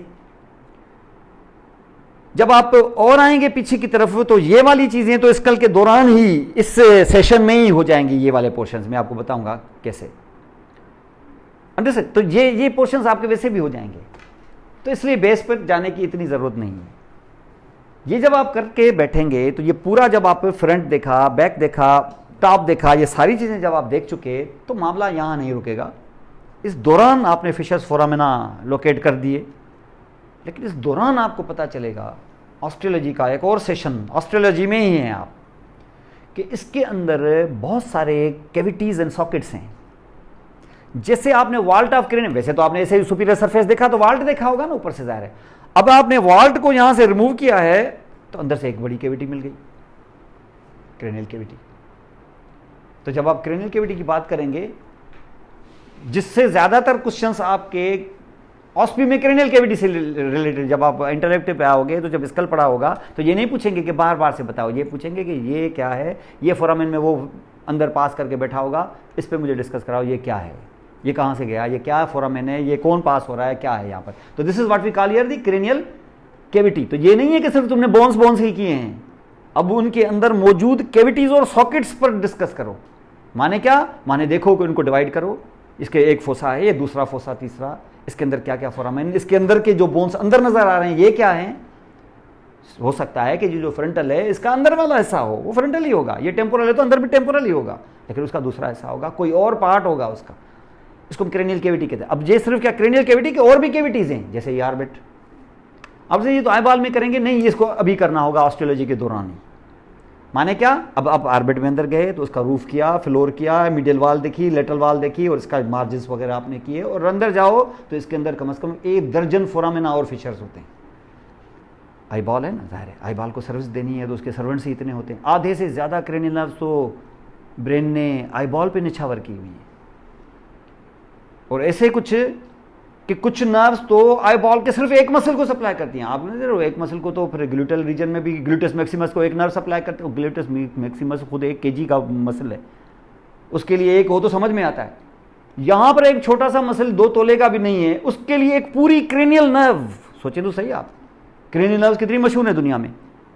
जब आप और आएंगे पीछे की तरफ तो ये वाली चीजें तो स्कल के दौरान ही, इस सेशन में ही हो जाएंगी। ये वाले पोर्शंस में आपको बताऊंगा कैसे, अंडरस्टैंड? तो ये पोर्शंस आपके वैसे भी हो जाएंगे, तो इसलिए बेस पर जाने की इतनी जरूरत नहीं है। ये जब आप करके बैठेंगे तो ये पूरा, जब आप फ्रंट देखा, बैक देखा, टॉप देखा, ये सारी चीजें जब आप देख चुके तो मामला यहां नहीं रुकेगा। इस दौरान आपने फिशर्स फोरामेना लोकेट कर दिए, लेकिन इस दौरान आपको पता चलेगा ऑस्ट्रियोलॉजी का एक और सेशन, ऑस्ट्रियोलॉजी में ही है आप, कि इसके अंदर बहुत सारे कैविटीज एंड सॉकेट्स हैं। जैसे आपने वाल्ट ऑफ क्रेनियम, वैसे तो आपने ऐसे ही सुपीरियर सरफेस देखा तो वाल्ट देखा होगा ना ऊपर से, जाहिर है। अब आपने वाल्ट को यहां से रिमूव किया है तो अंदर से एक बड़ी कैविटी मिल गई, क्रेनियल कैविटी। तो जब आप क्रेनियल कैविटी की बात करेंगे, जिससे ज्यादातर क्वेश्चंस आपके ऑस्पी में क्रेनियल कैविटी से रिलेटेड, जब आप इंटरएक्टिव पे आओगे तो जब स्कल पढ़ा होगा तो ये नहीं पूछेंगे कि बार बार से बताओ, ये पूछेंगे कि ये क्या है, ये फोरामेन में वो अंदर पास करके बैठा होगा, इस पे मुझे डिस्कस कराओ, ये क्या है, ये कहां से गया, ये क्या फोरामेन है, ये कौन पास हो रहा है, क्या है यहाँ पर। तो this is what we call here the cranial cavity. तो ये नहीं है कि सिर्फ तुमने बोन्स ही किए हैं, अब उनके अंदर मौजूद कैविटीज और सॉकेट्स पर डिस्कस करो। माने क्या? माने देखो कि उनको डिवाइड करो, इसके एक फोसा है, ये दूसरा फोसा, तीसरा, इसके अंदर क्या क्या फोरामेन, इसके अंदर के जो बोन्स अंदर नजर आ रहे हैं ये क्या हैं। हो सकता है कि जो फ्रंटल है इसका अंदर वाला हिस्सा हो, वो फ्रंटल ही होगा, ये टेम्पोरल है तो अंदर भी टेम्पोरल ही होगा, लेकिन उसका दूसरा हिस्सा होगा, कोई और पार्ट होगा उसका, इसको हम क्रेनियल कैविटी कहते हैं। अब ये सिर्फ क्या क्रेनियल कैविटी के और भी कैविटीज हैं, जैसे ये ऑर्बिट। अब से ये तो आईबॉल में करेंगे नहीं, इसको अभी करना होगा ऑस्ट्रियोलॉजी के दौरान ही। माने क्या? अब आप ऑर्बिट में अंदर गए तो उसका रूफ किया, फ्लोर किया, मिडियल वाल देखी, लेटरल वाल देखी, और इसका मार्जिन्स वगैरह आपने किए, और अंदर जाओ तो इसके अंदर कम से कम 1 दर्जन फोरामेना और फिशर्स होते हैं। आईबॉल है ना, जाहिर है आईबॉल को सर्विस देनी है तो उसके सर्वेंट्स ही इतने होते हैं। आधे से ज्यादा क्रेनियल नर्व्स तो ब्रेन ने आईबॉल पे निछावर की हुई है, और ऐसे कुछ कि कुछ नर्व्स तो आईबॉल के सिर्फ एक मसल को सप्लाई करती हैं। आपने देखो एक मसल को तो फिर ग्लूटल रीजन में भी ग्लूटस मैक्सिमस को एक नर्व सप्लाई करते हो। ग्लूटस मैक्सिमस खुद 1 kg का मसल है, उसके लिए एक हो तो समझ में आता है। यहां पर एक छोटा सा मसल 2 तोले का भी नहीं है, उसके लिए एक पूरी क्रेनियल नर्व। सोचे तो सही आप, क्रेनियल नर्व कितनी मशहूर है दुनिया में,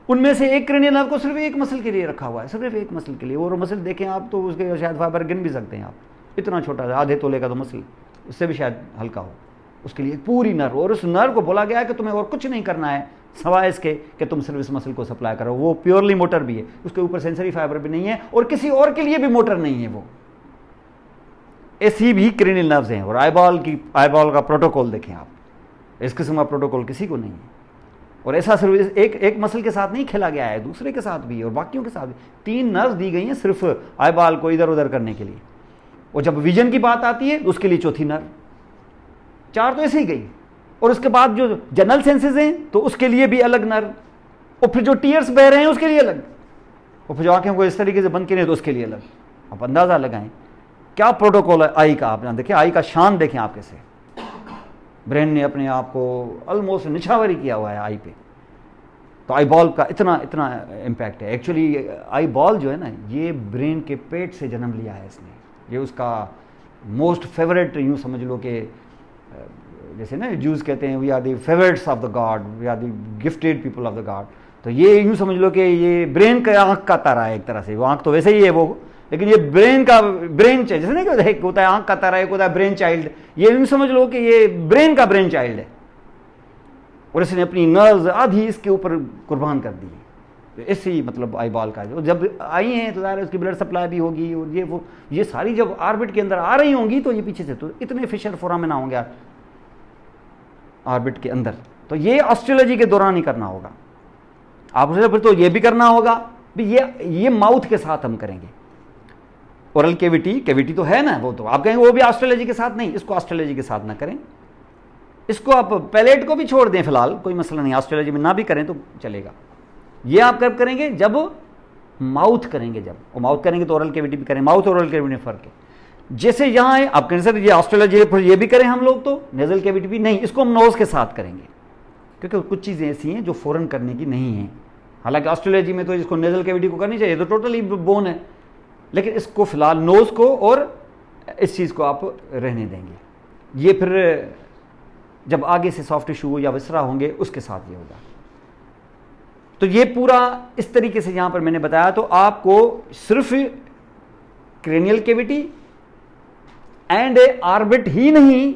उनमें से एक क्रेनियल नर्व को सिर्फ एक मसल के लिए रखा हुआ है, सिर्फ एक मसल के लिए। और मसल देखें आप तो उसके शायद फाइबर गिन भी सकते हैं आप, इतना छोटा आधे तोले का तो मसल, उससे भी शायद हल्का हो। उसके लिए पूरी नर्व, और उस नर्व को बोला गया है कि तुम्हें और कुछ नहीं करना है सवाए इसके कि तुम सिर्फ इस मसल को सप्लाई करो। वो प्योरली मोटर भी है, उसके ऊपर सेंसरी फाइबर भी नहीं है, और किसी और के लिए भी मोटर नहीं है। वो ऐसी भी क्रेनियल नर्व्स हैं। और आईबॉल का प्रोटोकॉल देखें आप, इस किस्म का प्रोटोकॉल किसी को नहीं है। और ऐसा सिर्फ एक मसल के साथ नहीं खेला गया है, दूसरे के साथ भी और बाकियों के साथ भी। 3 नर्व्स दी गई हैं सिर्फ आईबॉल को इधर उधर करने के लिए। और जब विजन की बात आती है तो उसके लिए चौथी नर्व, 4 तो ऐसे ही गई। और उसके बाद जो जनरल सेंसेस हैं तो उसके लिए भी अलग नर्व, और फिर जो टीयर्स बह रहे हैं उसके लिए अलग, और फिर जो आंखें को इस तरीके से बंद करें तो उसके लिए अलग। आप अंदाजा लगाएं क्या प्रोटोकॉल है आई का। आप देखिए आई का शान देखें आप कैसे, ब्रेन ने अपने आप को ऑलमोस्ट निछावरी किया हुआ है आई पे। तो आई बॉल का इतना इतना इम्पैक्ट है। एक्चुअली आई बॉल जो है ना, ये ब्रेन के पेट से जन्म लिया है इसने। ये उसका मोस्ट फेवरेट, यूँ समझ लो कि जैसे ना ज्यूज कहते हैं we are the favourites of the god, we are the gifted people of the god. तो ये यूँ समझ लो कि ये ब्रेन का आँख का तारा है एक तरह से। वो आँख तो वैसे ही है वो, लेकिन ये ब्रेन चाहिए, जैसे ना कि एक होता है आँख का तारा, एक होता है ब्रेन चाइल्ड। ये यूँ समझ लो कि ये ब्रेन का ब्रेन चाइल्ड है, और इसने अपनी नर्व्स आधी इसके ऊपर कुर्बान कर दी है। ऐसे ही मतलब आई बॉल का जो जब आई हैं तो ज़ाहिर है उसकी ब्लड सप्लाई भी होगी, और ये सारी जब ऑर्बिट के अंदर आ रही होंगी तो ये पीछे से तो इतने फिशर फोरामेना होंगे ऑर्बिट के अंदर। तो ये ऑस्ट्रोलॉजी के दौरान ही करना होगा आपसे। फिर तो ये भी करना होगा भी ये माउथ के साथ हम करेंगे। ओरल कैविटी तो है ना, वो तो आप कहेंगे वो भी ऑस्ट्रोलॉजी के साथ नहीं, इसको ऑस्ट्रोलॉजी के साथ ना करें, इसको आप पैलेट को भी छोड़ दें फिलहाल, कोई मसला नहीं, ऑस्ट्रोलॉजी में ना भी करें तो चलेगा। ये आप कब करेंगे, जब माउथ करेंगे। जब वो माउथ करेंगे तो ओरल कैविटी भी करें। माउथ और ओरल कैविटी में फर्क है। जैसे यहाँ है आप कहें सर ये ऑस्ट्रोलॉजी है, फिर ये भी करें हम लोग तो नेजल कैविटी भी नहीं, इसको हम नोज के साथ करेंगे, क्योंकि कुछ चीज़ें ऐसी हैं जो फौरन करने की नहीं है। हालांकि ऑस्ट्रोलॉजी में तो इसको नेजल कैविटी को करनी चाहिए, तो टोटली बोन है, लेकिन इसको फिलहाल नोज को और इस चीज़ को आप रहने देंगे। ये फिर जब आगे से सॉफ्ट टिश्यू या विसरा होंगे उसके साथ ये होगा। तो ये पूरा इस तरीके से यहाँ पर मैंने बताया। तो आपको सिर्फ क्रेनियल कैविटी एंड ऑर्बिट ही नहीं,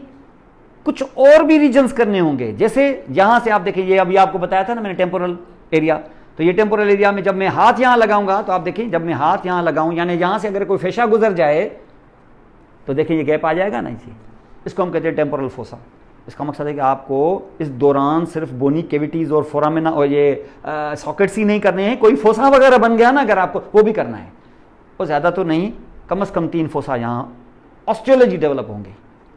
कुछ और भी रीजन्स करने होंगे। जैसे यहां से आप देखें, ये अभी आपको बताया था ना मैंने टेम्पोरल एरिया, तो ये टेम्पोरल एरिया में जब मैं हाथ यहां लगाऊंगा तो आप देखें, जब मैं हाथ यहां लगाऊं यानी यहां से अगर कोई फेशा गुजर जाए तो देखिए ये गैप आ जाएगा ना, इसी इसको हम कहते हैं टेम्पोरल फोसा। इसका मकसद है कि आपको इस दौरान सिर्फ बोनी कैविटीज और फोरामेना और ये सॉकेट्स ही नहीं करने हैं, कोई फोसा वगैरह बन गया ना अगर आपको, वो भी करना है। और ज़्यादा तो नहीं, कम से कम 3 फोसा यहाँ ऑस्ट्रोलॉजी डेवलप होंगे।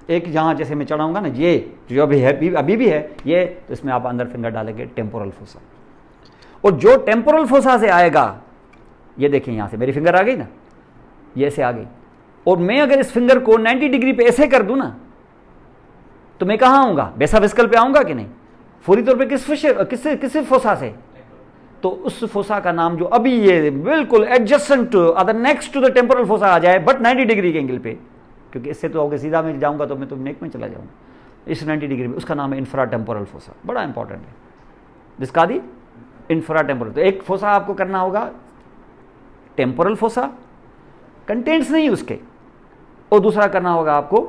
एक यहाँ जैसे मैं चढ़ाऊंगा ना, ये जो अभी है अभी भी है ये, तो इसमें आप अंदर फिंगर डालेंगे टेम्पोरल फोसा। और जो टेम्पोरल फोसा से आएगा, ये देखें यहाँ से मेरी फिंगर आ गई ना, ये ऐसे आ गई, और मैं अगर इस फिंगर को 90 डिग्री पे ऐसे कर दूं ना, तो मैं कहाँ आऊँगा, बेसाविस्कल पे आऊँगा कि नहीं, फौरी तौर पे किस फोसा से, तो उस फोसा का नाम जो अभी ये बिल्कुल adjacent other next to the temporal fossa आ जाए, बट 90 डिग्री के एंगल पे, क्योंकि इससे तो अगर सीधा मैं जाऊँगा तो मैं तो नेक में चला जाऊँगा, इस 90 डिग्री में, उसका नाम है इंफ्रा टेम्पोरल फोसा। बड़ा इंपॉर्टेंट है, जिसका दी इंफ्रा टेम्पोरल। तो एक फोसा आपको करना होगा टेम्पोरल फोसा, कंटेंट्स नहीं उसके, और दूसरा करना होगा आपको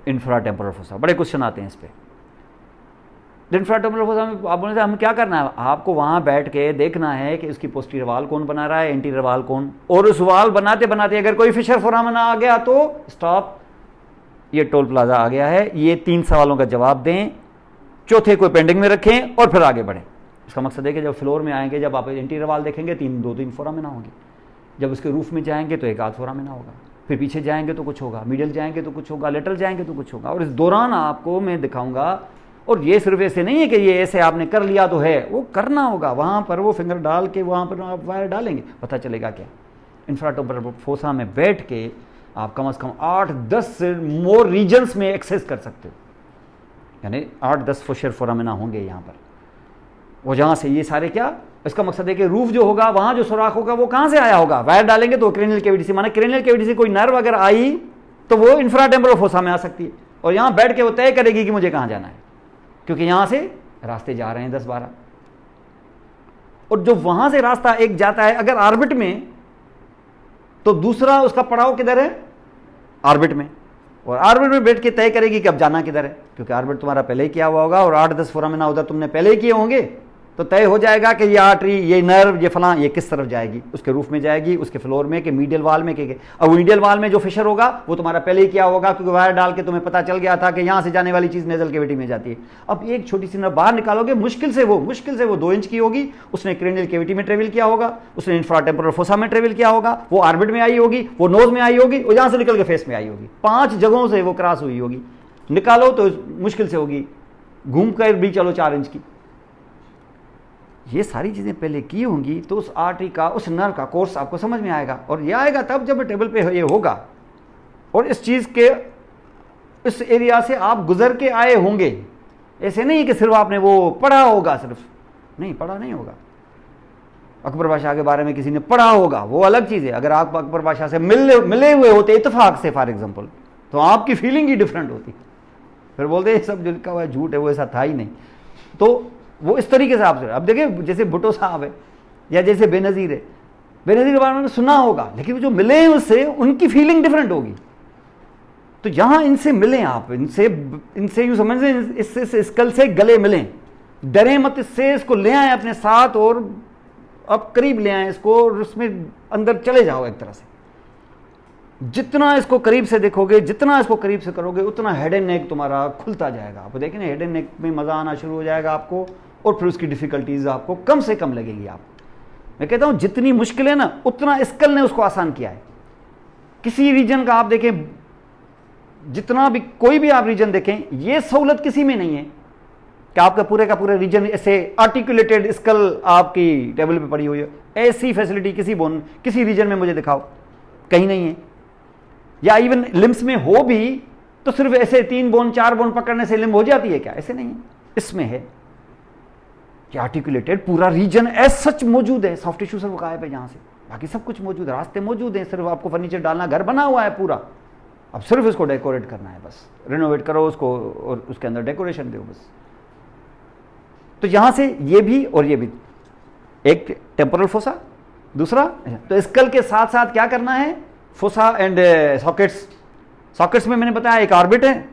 इंफ्रा टेम्पोरल फोसा। बड़े क्वेश्चन आते हैं इस पर। इंफ्रा टेम्पोरल फोसा में आप बोले हमें क्या करना है, आपको वहाँ बैठ के देखना है कि उसकी पोस्टीरियर वाल कौन बना रहा है, एंटीरियर वाल कौन, और उस वाल बनाते बनाते अगर कोई फिशर फोरामेना आ गया तो स्टॉप, ये टोल प्लाजा आ गया है। ये 3 सवालों का जवाब दें, चौथे को पेंडिंग में रखें और फिर आगे बढ़ें। इसका मकसद है कि जब फ्लोर में आएंगे, जब आप इंटीरियर वाल देखेंगे 2-3 फोरामेना होंगे, जब उसके रूफ में जाएंगे तो 1 आध फोरामेना होगा, फिर पीछे जाएंगे तो कुछ होगा, मिडल जाएंगे तो कुछ होगा, लेटरल जाएंगे तो कुछ होगा। और इस दौरान आपको मैं दिखाऊंगा, और ये सिर्फ ऐसे नहीं है कि ये ऐसे आपने कर लिया तो है, वो करना होगा। वहाँ पर वो फिंगर डाल के वहाँ पर आप वायर डालेंगे, पता चलेगा क्या। इंफ्राटेम्पोरल फोसा में बैठ के आप कम से कम 8-10 मोर रीजन्स में एक्सेस कर सकते हो, यानी 8-10 फिशर फोरामेना होंगे यहाँ पर। वो जहाँ से ये सारे क्या, इसका मकसद है कि रूफ जो होगा, वहाँ जो सुराख होगा वो कहाँ से आया होगा, वायर डालेंगे तो क्रेनियल कैविटी से, माना क्रेनियल कैविटी से कोई नर्व अगर आई तो वो इंफ्राटेम्पोरल फोसा में आ सकती है, और यहाँ बैठ के वो तय करेगी कि मुझे कहाँ जाना है, क्योंकि यहाँ से रास्ते जा रहे हैं 10-12, और जो वहाँ से रास्ता एक जाता है अगर ऑर्बिट में, तो दूसरा उसका पड़ाव किधर है, ऑर्बिट में। और ऑर्बिट में बैठ के तय करेगी कि अब जाना किधर है, क्योंकि ऑर्बिट तुम्हारा पहले ही किया हुआ होगा और 8-10 फोरामिना उधर तुमने पहले ही किए होंगे, तो तय हो जाएगा कि ये आर्टरी, ये नर्व, ये फलां, ये किस तरफ जाएगी, उसके रूफ में जाएगी, उसके फ्लोर में, कि मीडियल वाल में, के। अब मीडियल वाल में जो फिशर होगा वो तुम्हारा पहले ही किया होगा, क्योंकि वायर डाल के तुम्हें पता चल गया था कि यहां से जाने वाली चीज नेजल कैविटी में जाती है। अब एक छोटी सी नर्व बाहर निकालोगे, मुश्किल से वो 2 इंच की होगी, उसने क्रेनियल कैविटी में ट्रेवल किया होगा, उसने इंफ्राटेम्पोरल फोसा में ट्रेवल किया होगा, वो ऑर्बिट में आई होगी, वो नोज में आई होगी, और यहां से निकल के फेस में आई होगी। 5 जगहों से वो क्रॉस हुई होगी, निकालो तो मुश्किल से होगी, घूम कर भी चलो 4 इंच की। ये सारी चीज़ें पहले की होंगी, तो उस आर्टरी का, उस नर्व का कोर्स आपको समझ में आएगा। और ये आएगा तब जब टेबल पे ये होगा और इस चीज़ के, इस एरिया से आप गुजर के आए होंगे। ऐसे नहीं कि सिर्फ आपने वो पढ़ा होगा, सिर्फ नहीं, पढ़ा नहीं होगा। अकबर बादशाह के बारे में किसी ने पढ़ा होगा, वो अलग चीज़ है। अगर आप अकबर बादशाह से मिले हुए होते इत्तेफाक से फॉर एग्जाम्पल, तो आपकी फीलिंग ही डिफरेंट होती। फिर बोलते हैं सब जो लिखा हुआ है झूठ है, वो ऐसा था ही नहीं। तो वो इस तरीके से आपसे, अब देखिए जैसे भुट्टो साहब है या जैसे बेनज़ीर है, बेनज़ीर के बारे में सुना होगा, लेकिन जो मिले हैं उससे उनकी फीलिंग डिफरेंट होगी। तो यहां इनसे मिलें आप, इनसे यूं समझ लें, इससे स्कल से गले मिलें, डरे मत इससे, इसको ले आए अपने साथ और अब करीब ले आए इसको और उसमें अंदर चले जाओ एक तरह से। जितना इसको करीब से देखोगे, जितना इसको करीब से करोगे, उतना हेड एंड नेक तुम्हारा खुलता जाएगा। आप देखें ना, हेड एंड नेक में मजा आना शुरू हो जाएगा आपको, और फिर उसकी डिफिकल्टीज आपको कम से कम लगेगी। आप, मैं कहता हूं जितनी मुश्किल है ना, उतना स्कल ने उसको आसान किया है। किसी रीजन का आप देखें, जितना भी कोई भी आप रीजन देखें, ये सहूलत किसी में नहीं है कि आपका पूरे का पूरा रीजन ऐसे आर्टिकुलेटेड स्कल आपकी टेबल पे पड़ी हुई है। ऐसी फैसिलिटी किसी रीजन में मुझे दिखाओ, कहीं नहीं है। या इवन लिम्स में हो भी तो सिर्फ ऐसे 3 बोन 4 बोन पकड़ने से लिम्ब हो जाती है क्या? ऐसे नहीं है। इसमें है कि आर्टिकुलेटेड पूरा रीजन एज सच मौजूद है। सॉफ्ट टिश्यू सिर्फ गायब है जहां से, बाकी सब कुछ मौजूद है, रास्ते मौजूद हैं, सिर्फ आपको फर्नीचर डालना, घर बना हुआ है पूरा, अब सिर्फ इसको डेकोरेट करना है, बस रिनोवेट करो उसको और उसके अंदर डेकोरेशन दो बस। तो यहां से ये भी और ये भी, एक टेम्पोरल फोसा, दूसरा तो स्कल के साथ साथ क्या करना है, फोसा एंड सॉकेट्स में मैंने बताया एक ऑर्बिट है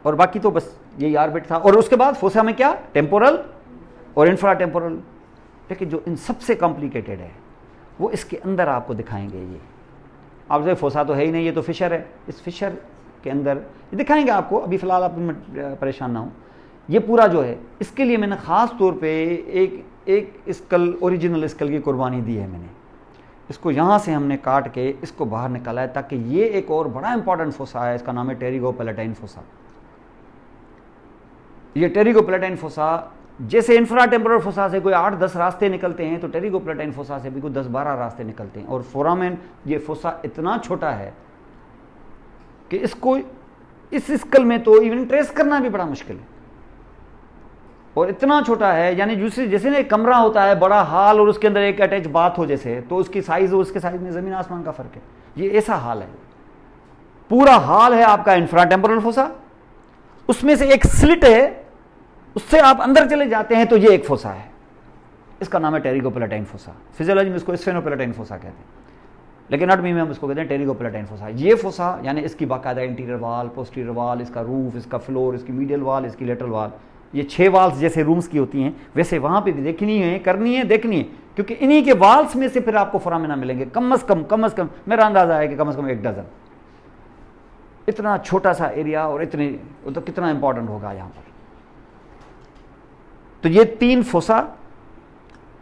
और बाकी तो बस यही ऑर्बिट था। और उसके बाद फोसा में क्या, टेम्पोरल और इंफ्रा टेम्पोरल। लेकिन जो इन सबसे कॉम्प्लिकेटेड है वो इसके अंदर आपको दिखाएंगे। ये आप जो फोसा तो है ही नहीं, ये तो फिशर है, इस फिशर के अंदर ये दिखाएंगे आपको। अभी फिलहाल आप परेशान ना हो। ये पूरा जो है, इसके लिए मैंने ख़ास तौर पे एक स्कल, ओरिजिनल स्कल की कुर्बानी दी है मैंने। इसको यहाँ से हमने काट के इसको बाहर निकाला है, ताकि ये एक और बड़ा इंपॉर्टेंट फोसा है, इसका नाम है टेरिगोपैलेटाइन फोसा। ये टेरिगोपैलेटाइन फोसा, जैसे इंफ्राटेम्पोरल फोसा से कोई 8-10 रास्ते निकलते हैं, तो टेरिगोपैलेटाइन फोसा से भी कोई 10-12 रास्ते निकलते हैं। और फोरामेन, ये फोसा इतना छोटा है कि इसको इस स्कल में तो इवन ट्रेस करना भी बड़ा मुश्किल है। और इतना छोटा है, यानी जैसे ना एक कमरा होता है, बड़ा हाल, और उसके अंदर एक अटैच बाथ हो जैसे, तो उसकी साइज और उसके साइज में जमीन आसमान का फर्क है। ये ऐसा हाल है, पूरा हाल है आपका इंफ्राटेम्पोरल फोसा, उसमें से एक स्लिट है, उससे आप अंदर चले जाते हैं तो ये एक फोसा है, इसका नाम है टेरिगोपैलेटाइन फोसा। फिजियोलॉजी में इसको स्फेनोपैलेटाइन फोसा कहते हैं, लेकिन एनाटॉमी में हम इसको कहते हैं टेरिगोपैलेटाइन फोसा। ये फोसा यानी इसकी बाकायदा इंटीरियर वाल, पोस्टीरियर वाल, इसका रूफ, इसका फ्लोर, इसकी मीडियल वाल, इसकी लेटरल वाल, ये 6 वाल्स जैसे रूम्स की होती हैं, वैसे वहां पे भी देखनी है, करनी है, देखनी है, क्योंकि इन्हीं के वाल्स में से फिर आपको फोरामिना मिलेंगे। कम से कम मेरा अंदाजा है कि कम से कम 1 डजन। इतना छोटा सा एरिया और इतने, तो कितना इंपॉर्टेंट होगा यहां पर। तो ये 3 फोसा,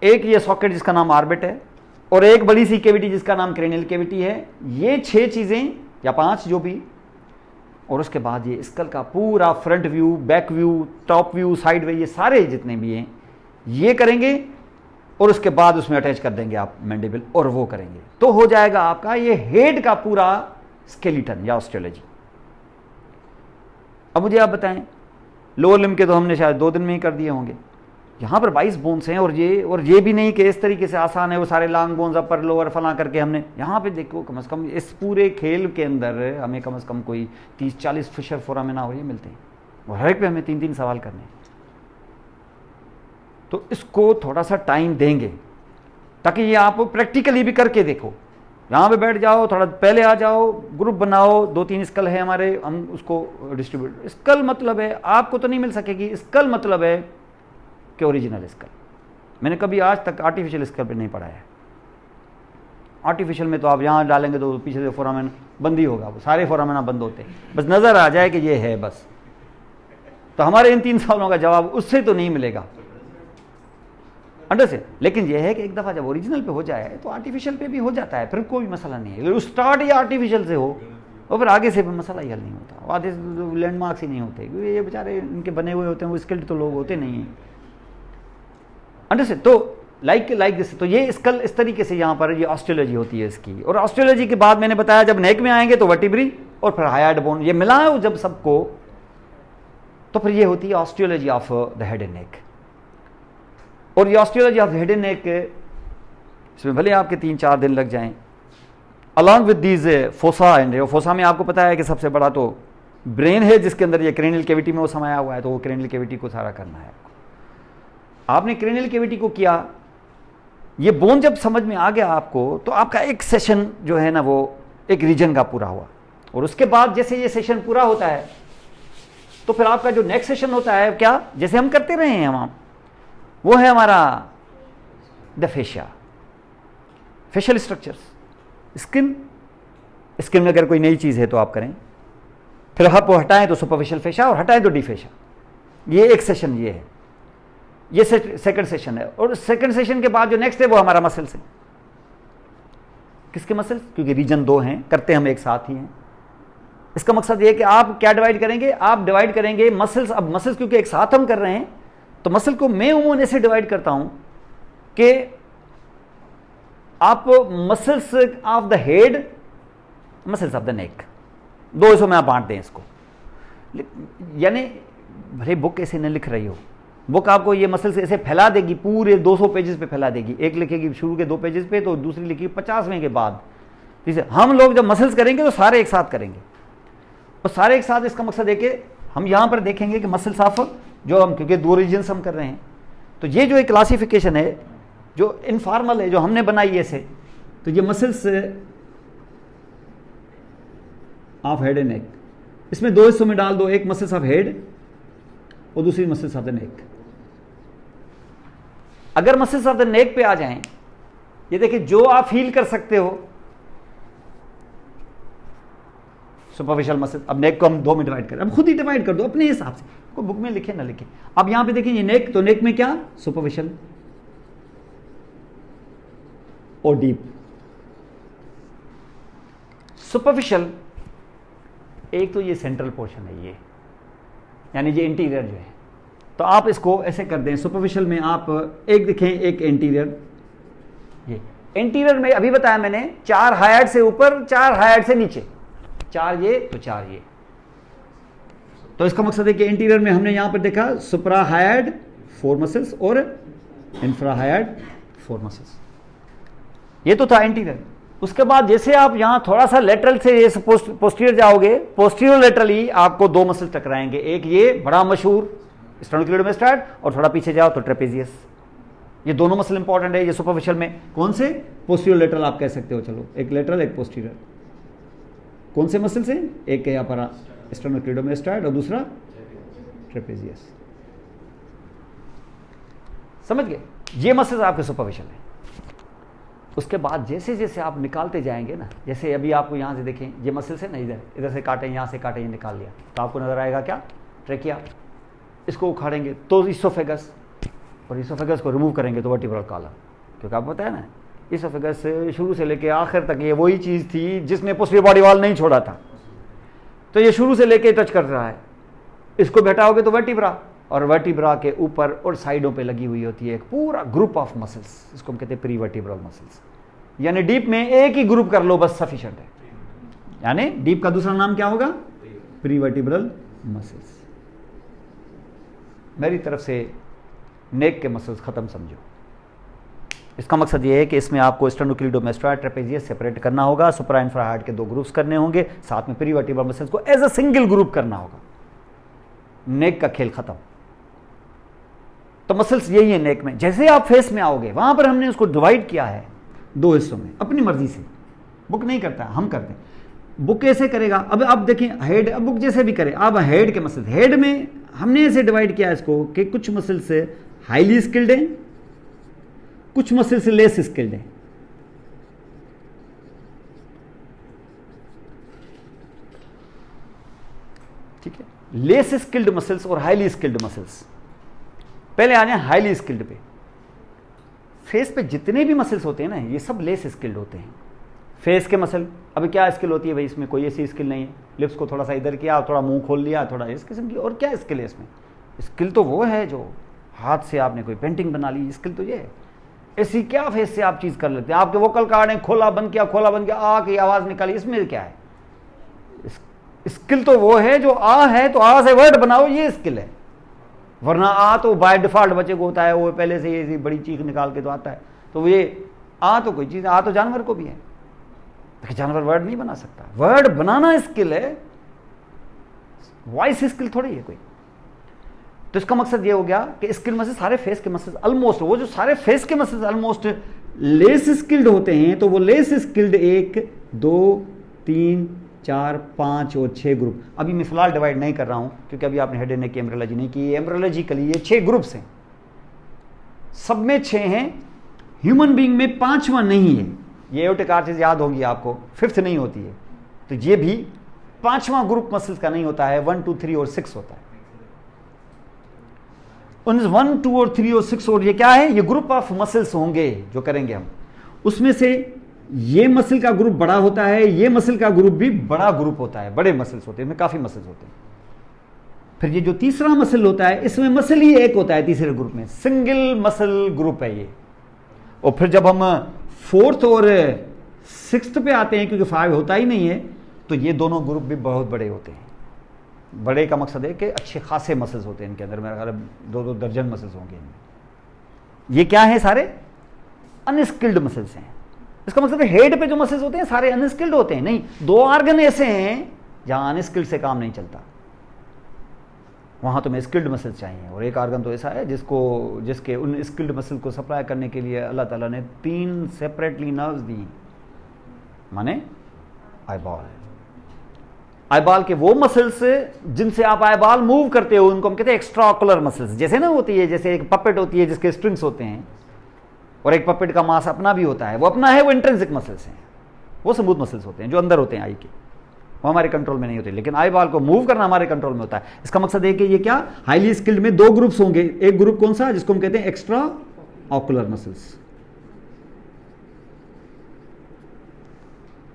एक ये सॉकेट जिसका नाम ऑर्बिट है, और एक बड़ी सी कैविटी जिसका नाम क्रेनियल कैविटी है। ये 6 चीजें या 5 जो भी, और उसके बाद ये स्कल का पूरा front view, back view, top view, side view, ये सारे जितने भी हैं ये करेंगे। और उसके बाद उसमें अटैच कर देंगे आप मैंडिबल, और वो करेंगे तो हो जाएगा आपका ये हेड का पूरा स्केलेटन या ऑस्टियोलॉजी। अब मुझे आप बताएं, लोअर लिम्ब के तो हमने शायद 2 दिन में ही कर दिए होंगे। यहाँ पर 22 बोन्स हैं, और ये भी नहीं कि इस तरीके से आसान है वो सारे लॉन्ग बोन्स अपर लोअर फला करके हमने यहाँ पे देखो। कम से कम इस पूरे खेल के अंदर हमें कम से कम कोई 30-40 फिशर फोरामिना हो ये मिलते हैं, और हर एक पे हमें 3-3 सवाल करने हैं। तो इसको थोड़ा सा टाइम देंगे ताकि ये आप प्रैक्टिकली भी करके देखो। यहाँ पे बैठ जाओ, थोड़ा पहले आ जाओ, ग्रुप बनाओ, 2-3 स्कल है हमारे, हम उसको डिस्ट्रीब्यूट। स्कल मतलब है आपको तो नहीं मिल सकेगी, स्कल मतलब है कि ओरिजिनल स्कल। मैंने कभी आज तक आर्टिफिशियल स्कल पे नहीं पढ़ा है। आर्टिफिशियल में तो आप यहाँ डालेंगे तो पीछे से फोरामेन बंद ही होगा, सारे फोरामेना बंद होते हैं, बस नज़र आ जाए कि ये है बस। तो हमारे इन 3 सवालों का जवाब उससे तो नहीं मिलेगा, अंडरस्टैंड। लेकिन यह है कि एक दफ़ा जब ओरिजिनल पे हो जाए तो आर्टिफिशियल पे भी हो जाता है, फिर कोई मसला नहीं है। स्टार्ट ही आर्टिफिशियल से हो और फिर आगे से भी मसला ही हल नहीं होता। आधे लैंडमार्क्स ही नहीं होते, क्योंकि ये बेचारे इनके बने हुए होते हैं, वो स्किल्ड तो लोग होते नहीं हैं, अंडरस्टैंड। तो लाइक दिस, तो ये स्कल इस तरीके से यहाँ पर ये ऑस्टियोलॉजी होती है इसकी। और ऑस्टियोलॉजी के बाद मैंने बताया जब नेक में आएंगे तो वर्टिब्री और फिर हायार्ड बोन, ये मिला है जब सबको, तो फिर ये होती है osteology of the head and नेक। और ये ऑस्टियोलॉजी ऑफ हेड एंड नेक, इसमें भले आपके 3-4 दिन लग जाएं, along with these fossa and fossa में आपको पता है कि सबसे बड़ा तो ब्रेन है जिसके अंदर ये क्रेनियल कैविटी में वो समाया हुआ है, तो वो क्रेनियल कैविटी को सारा करना है आपको। आपने क्रेनियल कैविटी को किया, ये बोन जब समझ में आ गया आपको, तो आपका एक सेशन जो है ना वो एक रीजन का पूरा हुआ। और उसके बाद जैसे ये सेशन पूरा होता है तो फिर आपका जो नेक्स्ट सेशन होता है क्या, जैसे हम करते रहे हैं हम, वो है हमारा the fascia, facial structures, skin. Skin में अगर कोई नई चीज है तो आप करें, फिर आप वो हटाएं तो सुपरफिशियल फेशिया और हटाएं तो डी फेशिया। ये एक सेशन ये है, ये सेकंड सेशन है। और सेकंड सेशन के बाद जो नेक्स्ट है वो हमारा मसल्स है। किसके मसल्स? क्योंकि रीजन 2 हैं, करते हम एक साथ ही हैं। इसका मकसद ये है कि आप क्या डिवाइड करेंगे, आप डिवाइड करेंगे मसल्स। अब मसल्स क्योंकि एक साथ हम कर रहे हैं, तो मसल को मैं उमूमन ऐसे डिवाइड करता हूं कि आप muscles of the head, muscles of the नेक, 2 हिस्सों में आप बांट दें इसको। यानी भले बुक ऐसे न लिख रही हो, बुक आपको ये मसल्स ऐसे फैला देगी, पूरे 200 पेजेस पे फैला देगी। एक लिखेगी शुरू के 2 पेजेस पे, तो दूसरी लिखेगी 50वें के बाद। जैसे हम लोग जब मसल्स करेंगे तो सारे एक साथ करेंगे, और सारे एक साथ इसका मकसद है कि हम यहां पर देखेंगे कि मसल्स ऑफ जो हम, क्योंकि 2 रीजन्स हम कर रहे हैं, तो ये जो एक क्लासिफिकेशन है जो इनफॉर्मल है, जो हमने बनाई है ऐसे, तो ये मसल्स ऑफ हेड एंड नेक, इसमें 2 हिस्सों में डाल दो, एक मसल्स ऑफ हेड और दूसरी मसल्स ऑफ द नेक। अगर मसल्स ऑफ द नेक पे आ जाएं, ये देखिए जो आप फील कर सकते हो सुपरफिशियल मसल। अब नेक को हम 2 में डिवाइड करें, अब खुद ही डिवाइड कर दो अपने हिसाब से, कोई बुक में लिखे ना लिखे। अब यहां पे देखिए ये नेक, तो नेक में क्या, सुपरफिशियल और डीप। सुपरफिशियल एक तो ये सेंट्रल पोर्शन है, ये यानी ये इंटीरियर जो है, तो आप इसको ऐसे कर दें। सुपरफिशियल में आप एक देखें, एक इंटीरियर, ये इंटीरियर में अभी बताया मैंने 4 हायर्ड से ऊपर, 4 हायर्ड से नीचे, 4 ये तो 4 ये। तो इसका मकसद है कि इंटीरियर में हमने यहां पर देखा सुपरा हायर्ड 4 मसल्स और इंफ्रा हायर्ड 4 मसल्स, ये तो था इंटीरियर। उसके बाद जैसे आप यहां थोड़ा सा लेटरल से ये पोस्टीरियर जाओगे, पोस्टीरियर लेटरली आपको 2 मसल टकराएंगे, एक ये बड़ा मशहूर स्टेनोक्लेडोमेस्टाइड, और थोड़ा पीछे जाओ तो ट्रेपेजियस। ये दोनों मसल इंपॉर्टेंट है। ये सुपरफिशियल में कौन से, पोस्टीरियर लेटरल आप कह सकते हो, चलो एक लेटरल एक पोस्टीरियर। कौन से मसल से, एक है यहाँ पर स्टेनोक्लेडोमेस्टाइड और दूसरा ट्रेपेजियस। समझ गए? ये मसल्स आपके सुपरफिशियल है। उसके बाद जैसे जैसे आप निकालते जाएंगे ना, जैसे अभी आपको यहाँ से देखें ये मसल्स है ना, इधर से काटे, यहाँ से काटे, ये निकाल लिया, तो आपको नजर आएगा क्या, ट्रेकिया। इसको उखाड़ेंगे तो इसोफेगस, और इसोफेगस को रिमूव करेंगे तो वर्टिब्रल कॉलम। क्योंकि आपको पता है ना, इसोफेगस शुरू से लेके आखिर तक ये वही चीज़ थी जिसने पोस्टीरियर बॉडी वॉल नहीं छोड़ा था, तो ये शुरू से लेके टच कर रहा है। इसको बैठाओगे तो वर्टिब्रा, और वर्टिब्रा के ऊपर और साइडों पे लगी हुई होती है एक पूरा ग्रुप ऑफ मसल्स, इसको हम कहते हैं प्री वर्टिब्रल मसल्स। यानी डीप में एक ही ग्रुप कर लो बस सफिशिएंट है। यानी डीप का दूसरा नाम क्या होगा, प्री वर्टिब्रल मसल्स। मेरी तरफ से नेक के मसल्स खत्म समझो। इसका मकसद ये है कि इसमें आपको स्टेनोक्लेडोमेस्टाइड, ट्रेपेजियस सेपरेट करना होगा, सुपरा इंफ्रा हार्ड के 2 ग्रुप्स करने होंगे, साथ में प्री वर्टिब्रल मसल्स को एज अ सिंगल ग्रुप करना होगा। नेक का खेल खत्म। तो मसल्स यही है नेक में। जैसे आप फेस में आओगे, वहां पर हमने उसको डिवाइड किया है 2 हिस्सों में अपनी मर्जी से। बुक नहीं करता, हम करते हैं। बुक कैसे करेगा? अब आप देखें हेड, अब बुक जैसे भी करे, अब हेड के मसल्स, हेड में हमने ऐसे डिवाइड किया इसको कि कुछ मसल्स से हाईली स्किल्ड हैं, कुछ मसल्स से लेस स्किल्ड हैं। ठीक है, लेस स्किल्ड मसल्स और हाईली स्किल्ड मसल्स। पहले आ जाए हाईली स्किल्ड पे। फेस पे जितने भी मसल्स होते हैं ना, ये सब लेस स्किल्ड होते हैं। फेस के मसल, अभी क्या स्किल होती है भाई? इसमें कोई ऐसी स्किल नहीं है। लिप्स को थोड़ा सा इधर किया, थोड़ा मुंह खोल लिया, थोड़ा इस किस्म की, और क्या स्किल है इसमें? स्किल तो वो है जो हाथ से आपने कोई पेंटिंग बना ली, स्किल तो ये है। ऐसी क्या फेस से आप चीज कर लेते हैं? आपके वोकल कार्ड है, खोला बंद किया, खोला बंद किया, आ की आवाज निकाली, इसमें क्या है? स्किल तो वो है जो आ है तो आ से वर्ड बनाओ, ये स्किल है। वरना आ तो बाय डिफॉल्ट बच्चे को होता है, वो पहले से ये बड़ी चीख निकाल के तो आता है। तो ये आ तो कोई चीज, आ तो जानवर को भी है, लेकिन जानवर वर्ड नहीं बना सकता। वर्ड बनाना स्किल है, वॉइस स्किल थोड़ी है कोई। तो इसका मकसद ये हो गया कि स्किल मसल्स, सारे फेस के मसल्स ऑलमोस्ट, वो जो सारे फेस के मसल्स ऑलमोस्ट लेस स्किल्ड होते हैं, तो वो लेस स्किल्ड 1 2 3 4 5 और 6 ग्रुप। अभी मैं फिलहाल डिवाइड नहीं कर रहा हूं क्योंकि अभी आपने हेड एंड नेक की एम्ब्रियोलॉजी नहीं की। एम्ब्रियोलॉजिकली ये 6 ग्रुप्स हैं, सब में 6 हैं। ह्यूमन बीइंग में 5वां नहीं है। ये एओर्टिक आर्टरीज याद होगी आपको, 5th नहीं होती है। तो ये भी 5वां ग्रुप मसल्स का नहीं होता है, 1 2 3 और 6 होता है। 1 2 और 3 और 6 और ये क्या है? ये ग्रुप ऑफ मसल्स होंगे जो करेंगे हम। उसमें से ये मसल का ग्रुप बड़ा होता है, ये मसल का ग्रुप भी बड़ा ग्रुप होता है, बड़े मसल्स होते हैं, इसमें काफी मसल्स होते हैं। फिर ये जो तीसरा मसल होता है, इसमें मसल ही एक होता है तीसरे ग्रुप में, सिंगल मसल ग्रुप है ये। और फिर जब हम 4th और 6th पे आते हैं, क्योंकि 5 होता ही नहीं है, तो ये दोनों ग्रुप भी बहुत बड़े होते हैं। बड़े का मकसद है कि अच्छे खासे मसल्स होते हैं इनके अंदर, मेरा ख्याल है 2-2 दर्जन मसल्स होंगे इनमें। ये क्या है? सारे अनस्किल्ड मसल्स हैं। इसका मतलब है हेड पे जो मसल्स होते हैं सारे अनस्किल्ड होते हैं? नहीं, 2 ऑर्गन ऐसे हैं जहां अनस्किल्ड से काम नहीं चलता, वहां तुम्हें स्किल्ड मसल्स चाहिए। और एक ऑर्गन तो ऐसा है जिसके उन स्किल्ड मसल को सप्लाई करने के लिए अल्लाह ताला ने 3 सेपरेटली नर्व्स दी, माने आईबॉल। आईबॉल के वो मसल्स जिनसे आप आईबॉल मूव करते हो, उनको हम कहते हैं एक्स्ट्रा ऑकुलर मसल्स। जैसे ना होती है, जैसे एक पपेट होती है जिसके स्ट्रिंग्स होते हैं, और एक पपेट का मांस अपना भी होता है, वो अपना है, वो इंट्रिंसिक मसल्स हैं, वो स्मूथ मसल्स होते हैं जो अंदर होते हैं आई के, वो हमारे कंट्रोल में नहीं होते। लेकिन आई बॉल को मूव करना हमारे कंट्रोल में होता है। इसका मकसद है कि ये क्या, हाईली स्किल्ड में 2 ग्रुप्स होंगे। एक ग्रुप कौन सा? जिसको हम कहते हैं एक्स्ट्रा ऑकुलर मसल्स,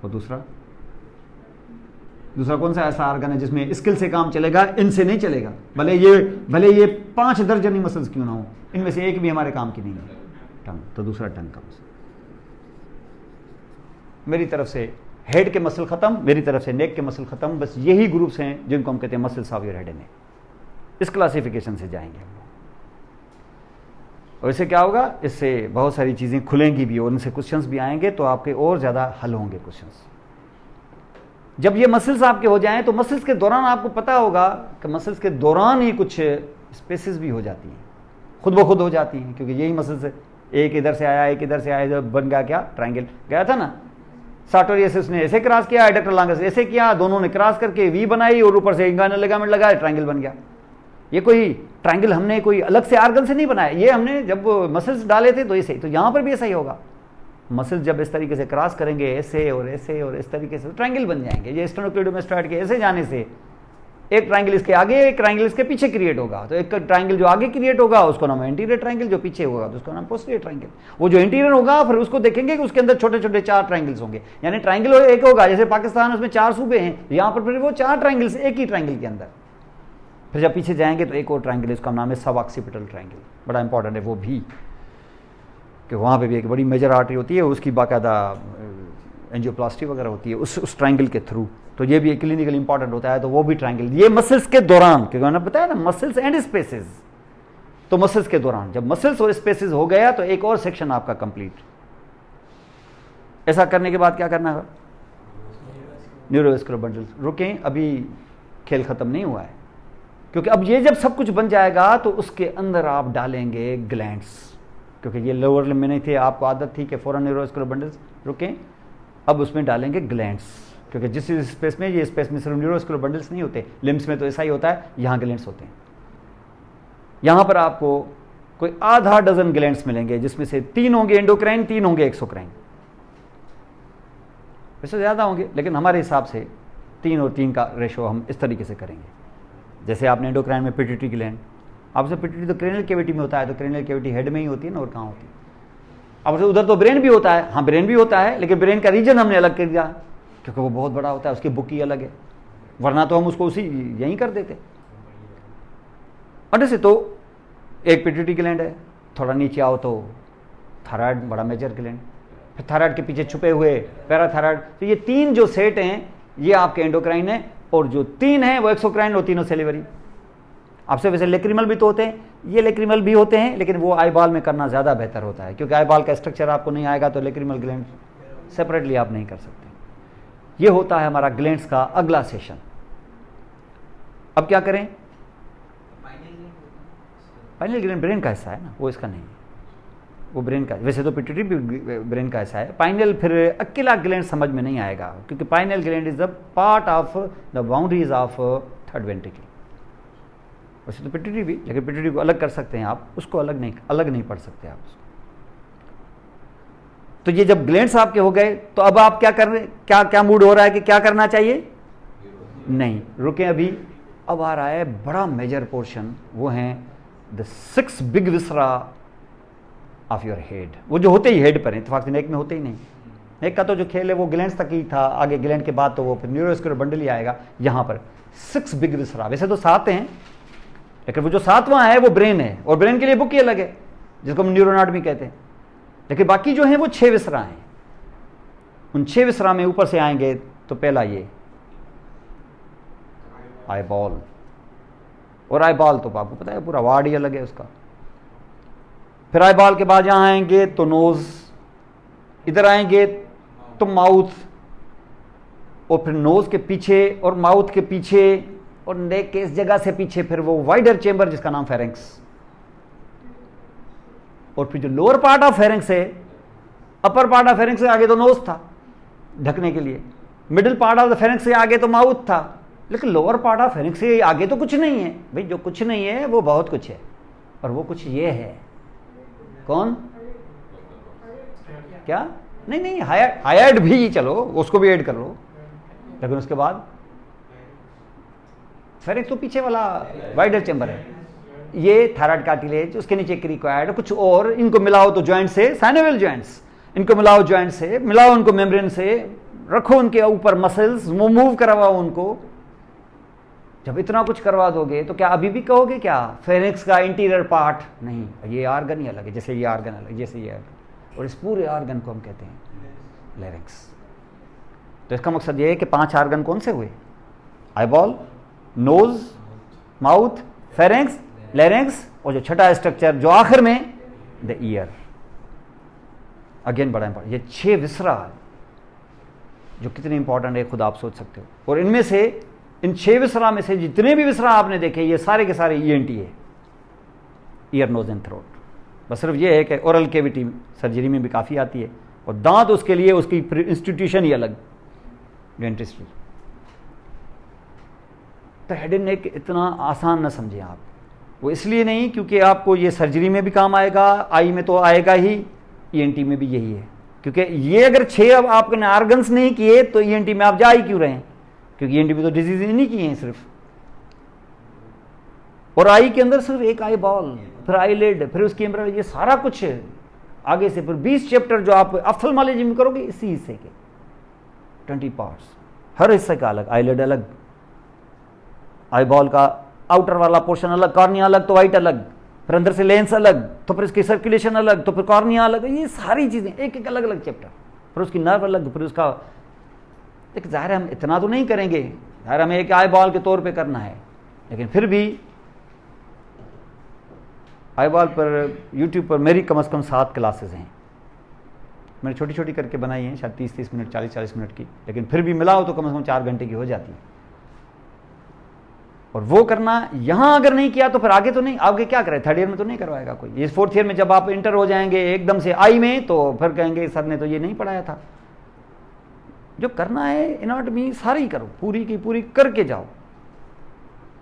और दूसरा कौन सा ऐसा ऑर्गन है जिसमें स्किल से काम चलेगा, इनसे नहीं चलेगा? भले ये 5 दर्जनी मसल्स क्यों ना हो, इनमें से एक भी हमारे काम की नहीं है, टंग। तो दूसरा टंग का मसल। मेरी तरफ से हेड के मसल खत्म, मेरी तरफ से नेक के मसल खत्म। बस यही ग्रुप्स हैं जिनको हम कहते हैं muscles of your head and नेक। इस क्लासिफिकेशन से जाएंगे हम लोग, और इससे क्या होगा, इससे बहुत सारी चीजें खुलेंगी भी और इनसे क्वेश्चंस भी आएंगे, तो आपके और ज्यादा हल होंगे क्वेश्चंस। जब ये मसल्स आपके हो जाएं, तो मसल्स के दौरान आपको पता होगा कि मसल्स के दौरान ही कुछ स्पेसेस भी हो जाती हैं, खुद ब खुद हो जाती हैं, क्योंकि यही मसल्स, एक इधर से आया, एक इधर से आया, जब बन गया क्या, ट्रायंगल। गया था ना, सार्टोरियसिस ने ऐसे क्रॉस किया, एडक्टर लॉन्गस ऐसे किया, दोनों ने क्रॉस करके वी बनाई और ऊपर से इंगुइनल लिगामेंट लगाया, ट्रायंगल बन गया। ये कोई ट्रायंगल हमने कोई अलग से आर्गन से नहीं बनाया, ये हमने जब मसल्स डाले थे तो ऐसे ही। तो यहां पर भी ऐसा ही होगा, मसल्स जब इस तरीके से क्रॉस करेंगे, ऐसे और ऐसे और इस तरीके से, ट्रायंगल बन जाएंगे। ये स्टेनोक्लेडोमास्टोइड के ऐसे जाने से एक ट्रायंगल इसके आगे, एक ट्रायंगल इसके पीछे क्रिएट होगा। तो एक ट्रायंगल जो आगे क्रिएट होगा उसको नाम एंटीरियर ट्रायंगल, जो पीछे होगा तो उसका नाम पोस्टीरियर ट्रायंगल। वो जो इंटीरियर होगा फिर उसको देखेंगे कि उसके अंदर छोटे छोटे 4 ट्रायंगल्स होंगे, यानी ट्रायंगल एक होगा, जैसे पाकिस्तान उसमें 4 सूबे हैं, यहाँ पर फिर वो 4 ट्रायंगल्स एक ही ट्रायंगल के अंदर। फिर जब पीछे जाएंगे तो एक और ट्रायंगल, उसका नाम है सब ऑक्सीपिटल ट्रायंगल, बड़ा इंपॉर्टेंट है वो भी, कि वहाँ पे भी एक बड़ी मेजर आर्टरी होती है, उसकी बाकायदा एंजियोप्लास्टी वगैरह होती है उस ट्रायंगल के थ्रू। तो ये भी क्लिनिकल इंपॉर्टेंट होता है, तो वो भी ट्रायंगल, ये मसल्स के दौरान, क्योंकि मैंने बताया ना मसल्स एंड स्पेसेस, तो मसल्स के दौरान जब मसल्स और स्पेसेस हो गया तो एक और सेक्शन आपका कंप्लीट। ऐसा करने के बाद क्या करना है, न्यूरोवेस्कुलर बंडल्स। रुकें, अभी खेल खत्म नहीं हुआ है, क्योंकि अब ये जब सब कुछ बन जाएगा तो उसके अंदर आप डालेंगे ग्लैंड्स, क्योंकि ये लोअर लिम्ब में नहीं थे, आपको आदत थी कि फौरन न्यूरोवेस्कुलर बंडल्स। रुकें, अब उसमें डालेंगे ग्लैंड्स, क्योंकि जिस स्पेस में, ये स्पेस में सिर्फ न्यूरोमस्कुलर बंडल्स नहीं होते, लिम्स में तो ऐसा ही होता है, यहाँ ग्लैंड्स होते हैं। यहाँ पर आपको कोई आधा डजन ग्लैंड्स मिलेंगे, जिसमें से 3 होंगे एंडोक्राइन, 3 होंगे एक्सोक्राइन। वैसे ज़्यादा होंगे, लेकिन हमारे हिसाब से 3 और 3 का रेशो हम इस तरीके से करेंगे। जैसे आपने एंडोक्राइन में पिट्यूटरी ग्लैंड, आपसे पिट्यूटरी तो क्रेनियल कैविटी में होता है, तो क्रेनियल कैविटी हेड में ही होती है ना, और कहाँ होती है? अब उधर तो ब्रेन भी होता है, हाँ ब्रेन भी होता है, लेकिन ब्रेन का रीजन हमने अलग कर दिया, क्योंकि वो बहुत बड़ा होता है, उसकी बुक ही अलग है, वरना तो हम उसको उसी यहीं कर देते। और जैसे तो एक पिट्यूटरी ग्लैंड है, थोड़ा नीचे आओ तो थायराइड बड़ा मेजर ग्लैंड, फिर थायराइड के पीछे छुपे हुए पैराथायराइड। तो ये 3 जो सेट हैं ये आपके एंडोक्राइन है, और जो 3 हैं वो एक्सोक्राइन और तीनों सेलिवरी। आपसे वैसे लेक्रिमल भी तो होते हैं, ये लेक्रिमल भी होते हैं, लेकिन वो आईबॉल में करना ज़्यादा बेहतर होता है, क्योंकि आईबॉल का स्ट्रक्चर आपको नहीं आएगा तो लेक्रिमल ग्लैंड सेपरेटली आप नहीं कर सकते। ये होता है हमारा ग्लैंड्स का अगला सेशन। अब क्या करें? पाइनियल ग्लैंड ब्रेन का हिस्सा है ना, वो इसका नहीं है, वो ब्रेन का। वैसे तो पिट्यूटरी भी ब्रेन का हिस्सा है। पाइनियल फिर अकेला ग्लैंड समझ में नहीं आएगा, क्योंकि pineal gland is the part of the boundaries of third ventricle. वैसे तो पिट्यूटरी भी, लेकिन पिट्यूटरी को अलग कर सकते हैं आप, उसको अलग नहीं पढ़ सकते आप उसको। तो ये जब ग्लैंड्स आपके हो गए, तो अब आप क्या कर रहे, क्या मूड हो रहा है कि क्या करना चाहिए? नहीं, रुके अभी। अब आ रहा है बड़ा मेजर पोर्शन, वो हैं the 6 big viscera of your head. वो जो होते ही हेड पर हैं, इत्तेफाक से नेक में होते ही नहीं। नेक का तो जो खेल है वो ग्लैंड्स तक ही था, आगे ग्लैंड के बाद तो वो फिर न्यूरोमस्कुलर बंडल ही आएगा। यहाँ पर 6 बिग विसरा, वैसे तो 7 हैं, लेकिन वो जो 7वां है वो ब्रेन है, और ब्रेन के लिए बुक ही अलग है, जिसको हम न्यूरोनाटमी कहते हैं। लेकिन बाकी जो हैं वो 6 विसरा हैं। उन 6 विसरा में ऊपर से आएंगे तो पहला ये आईबॉल, और आईबॉल तो आपको पता है पूरा वार्ड ही अलग है उसका। फिर आईबॉल के बाद यहाँ आएंगे तो नोज, इधर आएंगे तो माउथ, और फिर नोज के पीछे और माउथ के पीछे और नेक के इस जगह से पीछे फिर वो वाइडर चेंबर जिसका नाम फेरेंक्स, और फिर जो लोअर पार्ट ऑफ फेरेंक्स है, अपर पार्ट ऑफ फेरेंक्स से आगे तो नोज था ढकने के लिए, middle part of the pharynx से आगे तो माउथ था, लेकिन लोअर पार्ट ऑफ फेरेंक्स से आगे तो कुछ नहीं है। भाई जो कुछ नहीं है वो बहुत कुछ है, और वो कुछ ये है। कौन? क्या? नहीं, हायर्ड भी, चलो उसको भी ऐड कर लो, लेकिन उसके बाद फेरेंक्स तो पीछे वाला वाइडर चेंबर है, ये थायराइड कार्टिलेज, उसके नीचे क्रिकोइड, कुछ और, इनको मिलाओ तो जॉइंट से साइनोवियल जॉइंट्स, इनको मिलाओ जॉइंट से, मिलाओ उनको मेम्ब्रेन से, रखो उनके ऊपर मसल्स, मूव करवाओ उनको। जब इतना कुछ करवा दोगे तो क्या अभी भी कहोगे क्या फेरेंक्स का इंटीरियर पार्ट नहीं, ये आर्गन ही अलग है, जैसे ये आर्गन अलग, जैसे ये आर्गन, और इस पूरे आर्गन को हम कहते हैं लैरिंक्स। तो इसका मकसद ये है कि 5 आर्गन कौन से हुए? Eyeball, nose, mouth, pharynx, larynx, और जो छठा स्ट्रक्चर जो आखिर में, द ईयर। अगेन बड़ा इंपॉर्टेंट, ये 6 विसरा जो कितने इंपॉर्टेंट है खुद आप सोच सकते हो। और इनमें से, इन 6 विसरा में से जितने भी विसरा आपने देखे, ये सारे के सारे ईएनटी है, ईयर नोज एंड थ्रोट। बस सिर्फ ये है कि ओरल कैविटी सर्जरी में भी काफ़ी आती है, और दांत उसके लिए उसकी इंस्टीट्यूशन ही अलग, डेंटिस्ट्री। तो हेड एंड नेक इतना आसान न समझें आप, वो इसलिए नहीं क्योंकि आपको ये सर्जरी में भी काम आएगा, आई में तो आएगा ही, ईएनटी में भी यही है। क्योंकि ये अगर 6 अब आपने आर्गन्स नहीं किए तो ईएनटी में आप जा ही क्यों रहे हैं? क्योंकि ईएनटी में तो डिजीज नहीं किए हैं सिर्फ। और आई के अंदर सिर्फ एक आई बॉल, फिर आई लिड, फिर उसकी एम्ब्रेला, ये सारा कुछ आगे से, फिर 20 चैप्टर जो आप ऑप्थेल्मोलॉजी में करोगे इसी हिस्से के 20 पार्ट्स, हर हिस्से का अलग, आई लिड अलग, आई बॉल का आउटर वाला पोर्शन अलग, कॉर्निया अलग तो वाइट अलग, फिर अंदर से लेंस अलग, तो फिर इसकी सर्कुलेशन अलग, तो फिर कॉर्निया अलग, ये सारी चीज़ें एक एक अलग अलग चैप्टर, फिर उसकी नर्व अलग, फिर उसका। लेकिन ज़ाहिर हम इतना तो नहीं करेंगे, ज़ाहिर हमें एक आई बॉल के तौर पे करना है, लेकिन फिर भी आई बॉल पर यूट्यूब पर मेरी कम से कम 7 क्लासेस हैं, मैंने छोटी छोटी करके बनाई हैं, शायद 30-30 मिनट, 40-40 मिनट की, लेकिन फिर भी मिलाओ तो कम से कम 4 घंटे की हो जाती है। और वो करना यहाँ अगर नहीं किया तो फिर आगे तो नहीं, आगे क्या करे, 3rd ईयर में तो नहीं करवाएगा कोई। ये 4th ईयर में जब आप इंटर हो जाएंगे एकदम से आई में, तो फिर कहेंगे सर ने तो ये नहीं पढ़ाया था। जो करना है एनाटॉमी सारी करो, पूरी की पूरी करके जाओ।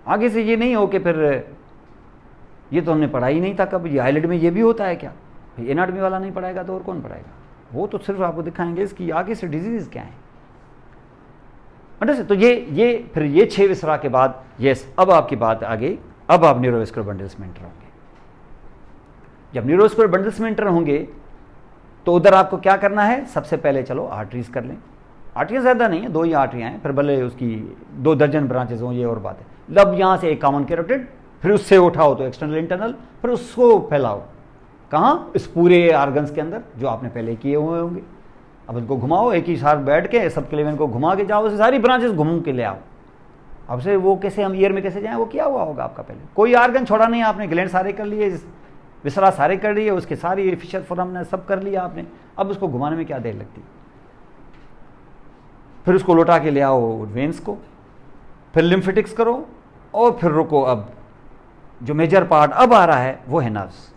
आगे से ये नहीं हो कि फिर ये तो हमने पढ़ा ही नहीं था कब, ये आईलेट में ये भी होता है क्या, एनाटॉमी वाला नहीं पढ़ाएगा तो और कौन पढ़ाएगा। वो तो सिर्फ आपको दिखाएंगे इसकी आगे से डिजीज क्या है। तो ये फिर ये 6 विसरा के बाद यस, अब आपकी बात आगे, अब आप न्यूरोवेस्कुलर बंडल्स में एंटर होंगे। जब न्यूरोवेस्कुलर बंडल्स में एंटर होंगे तो उधर आपको क्या करना है, सबसे पहले चलो आर्टरीज कर लें। आर्टरियाँ ज़्यादा नहीं है, 2 ही आर्टरियाँ हैं, फिर भले उसकी 2 दर्जन ब्रांचेज हों, ये और बात है। अब यहाँ से एक कॉमन कैरोटिड, फिर उससे उठाओ तो एक्सटर्नल इंटरनल, फिर उसको फैलाओ कहाँ, इस पूरे आर्गन्स के अंदर जो आपने पहले किए हुए होंगे। अब इनको घुमाओ, एक ही साथ बैठ के सब क्लेव इनको घुमा के जाओ, उसे सारी ब्रांचेस घूम के ले आओ। अब से वो कैसे, हम ईयर में कैसे जाएं, वो किया हुआ होगा आपका पहले, कोई आर्गन छोड़ा नहीं आपने, ग्लैंड सारे कर लिए, विसरा सारे कर लिए, उसके सारी फिशर फोरम सब कर लिया आपने। अब उसको घुमाने में क्या देर लगती, फिर उसको लौटा के ले आओ वेन्स को, फिर लिम्फेटिक्स करो, और फिर रुको। अब जो मेजर पार्ट अब आ रहा है वो है nerves.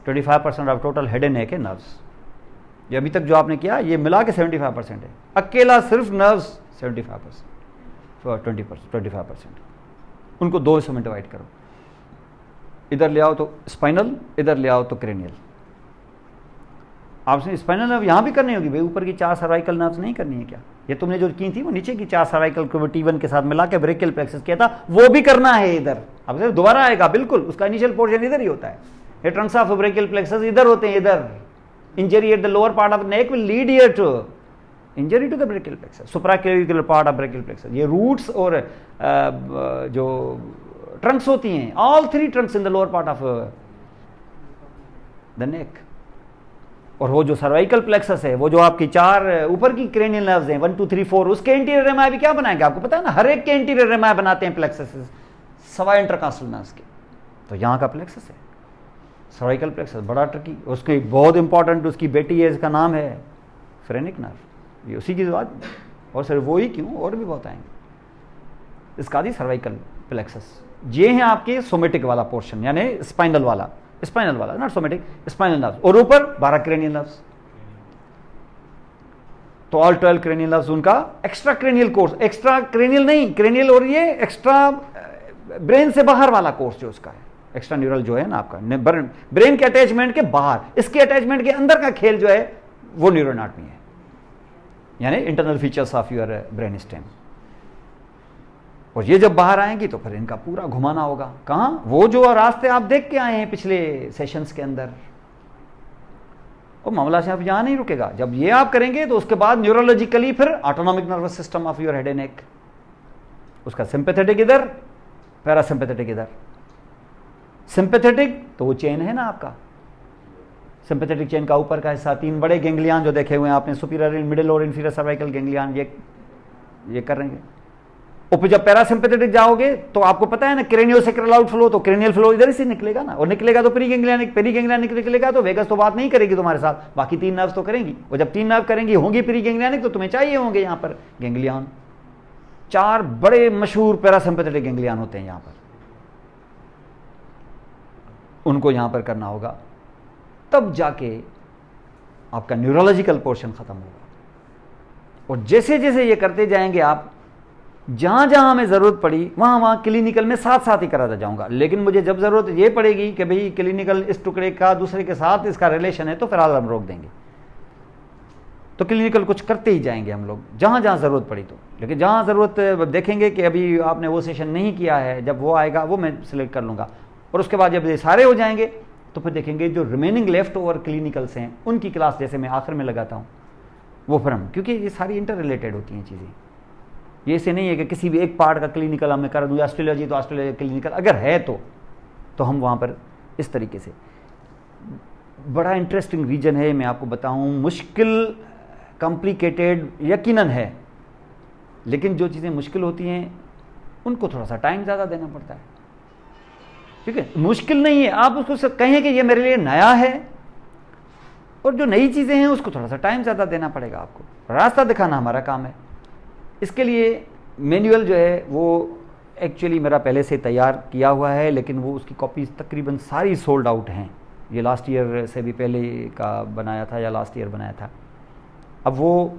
25% of total head and नेक है नर्व्स। ये अभी तक जो आपने किया ये मिला के 75% है, अकेला सिर्फ नर्व्स 75%, 25%। उनको 2 हिस्सों में डिवाइड करो, इधर ले आओ तो स्पाइनल, इधर ले आओ तो क्रेनियल। आपने स्पाइनल नर्व यहाँ भी करनी होगी भाई, ऊपर की 4 सर्वाइकल नर्व्स नहीं करनी है क्या? ये तुमने जो की थी वो नीचे की 4 सर्वाइकल को T1 के साथ मिला के ब्रेकियल प्लेक्सस किया था, वो भी करना है इधर। अब सिर्फ दोबारा आएगा, बिल्कुल उसका इनिशियल पोर्शन इधर ही होता है। ये ट्रंक्स ऑफ ब्रेकियल प्लेक्सस इधर होते हैं, इधर। Injury at the lower part of neck will lead here to injury to the brachial plexus, supraclavicular part of brachial plexus. ये रूट्स और जो ट्रंक्स होती हैं, all 3 trunks in the lower part of the neck. और वो जो cervical plexus है, वो जो आपकी 4 ऊपर की क्रेनियल नर्व्स हैं 1 2 3 4, उसके इंटीरियर रेमाई भी क्या बनाएंगे आपको पता है ना, हर एक के इंटीरियर रेमाई बनाते हैं प्लेक्सस, सवा इंटरकास्टल नर्व्स के। तो यहाँ का प्लेक्सस है सर्वाइकल प्लेक्सस, बड़ा ट्रिकी। उसकी बहुत इंपॉर्टेंट उसकी बेटी है, इसका नाम है फ्रेनिक नर्व, ये उसी की बात। और सिर्फ वो ही क्यों, और भी बहुत आएंगे। इसका दी सर्वाइकल प्लेक्सस, ये है आपके सोमेटिक वाला पोर्शन, यानी स्पाइनल वाला नॉट सोमेटिक, स्पाइनल नर्व्स। और ऊपर 12 क्रेनियल नर्व्स, तो ऑल 12 क्रेनियल नर्व्स। उनका extra cranial course, extra cranial नहीं, क्रेनियल और ये एक्स्ट्रा ब्रेन से बाहर वाला कोर्स जो उसका है, एक्स्ट्रा न्यूरल जो है ना आपका, ब्रेन के अटैचमेंट के बाहर, इसके अटैचमेंट के अंदर का खेल जो है वो न्यूरोएनाटॉमी है, यानी internal features of your brain stem. और ये जब बाहर आएंगी तो फिर इनका पूरा घुमाना होगा। कहाँ, वो जो रास्ते आप देख के आए हैं पिछले सेशंस के अंदर। और मामला सिर्फ यहाँ नहीं रुकेगा, जब ये आप करेंगे तो उसके बाद न्यूरोलॉजिकली फिर autonomic nervous system of your head and नेक, उसका सिंपैथेटिक इधर, पैरासिम्पैथेटिक इधर। सिंपैथेटिक तो वो चेन है ना आपका, सिंपैथेटिक चेन का ऊपर का हिस्सा 3 बड़े गेंगलियान जो देखे हुए हैं आपने, सुपीरियर, मिडिल और इंफीरियर सर्वाइकल गेंगलियान, ये करेंगे। और फिर जब पैरासिम्पैथेटिक जाओगे तो आपको पता है ना, क्रेनियोसेक्रल आउटफ्लो, तो क्रेनियल फ्लो इधर से निकलेगा ना, और निकलेगा तो पेरीगैंग्लियनिक निकलेगा, तो वेगस तो बात नहीं करेगी तुम्हारे साथ, बाकी 3 नर्व्स तो करेंगी। और जब 3 नर्व करेंगी होंगी पेरीगैंग्लियनिक, तो तुम्हें चाहिए होंगे यहाँ पर गेंगलियान। 4 बड़े मशहूर पैरासिम्पैथेटिक गेंगलियान होते हैं यहाँ पर, उनको यहाँ पर करना होगा, तब जाके आपका न्यूरोलॉजिकल पोर्शन खत्म होगा। और जैसे जैसे ये करते जाएंगे आप, जहां जहां हमें जरूरत पड़ी वहां वहां क्लिनिकल में साथ साथ ही कराता जाऊंगा। लेकिन मुझे जब जरूरत ये पड़ेगी कि भाई क्लिनिकल इस टुकड़े का दूसरे के साथ इसका रिलेशन है, तो फिर हम रोक देंगे, तो क्लिनिकल कुछ करते ही जाएंगे हम लोग जहां जहां जरूरत पड़ी तो। लेकिन जहां जरूरत देखेंगे कि अभी आपने वो सेशन नहीं किया है, जब वो आएगा वो मैं सिलेक्ट कर लूंगा। और उसके बाद जब ये सारे हो जाएंगे तो फिर देखेंगे जो रिमेनिंग लेफ्ट ओवर क्लिनिकल्स हैं उनकी क्लास जैसे मैं आखिर में लगाता हूँ, वो फिर हम, क्योंकि ये सारी इंटर रिलेटेड होती हैं चीज़ें। ये ऐसे नहीं है कि किसी भी एक पार्ट का क्लिनिकल हमें कर दूँ, ऑस्ट्रेलिया तो ऑस्ट्रेलिया क्लिनिकल अगर है तो हम वहाँ पर इस तरीके से। बड़ा इंटरेस्टिंग रीजन है, मैं आपको बताऊँ, मुश्किल कॉम्प्लिकेटेड यकीनन है, लेकिन जो चीज़ें मुश्किल होती हैं उनको थोड़ा सा टाइम ज़्यादा देना पड़ता है। ठीक है, मुश्किल नहीं है, आप उसको कहें कि ये मेरे लिए नया है, और जो नई चीज़ें हैं उसको थोड़ा सा टाइम ज़्यादा देना पड़ेगा आपको। रास्ता दिखाना हमारा काम है। इसके लिए मैनुअल जो है वो एक्चुअली मेरा पहले से तैयार किया हुआ है, लेकिन वो उसकी कॉपीज़ तकरीबन सारी सोल्ड आउट हैं। ये लास्ट ईयर से भी पहले का बनाया था या लास्ट ईयर बनाया था। अब वो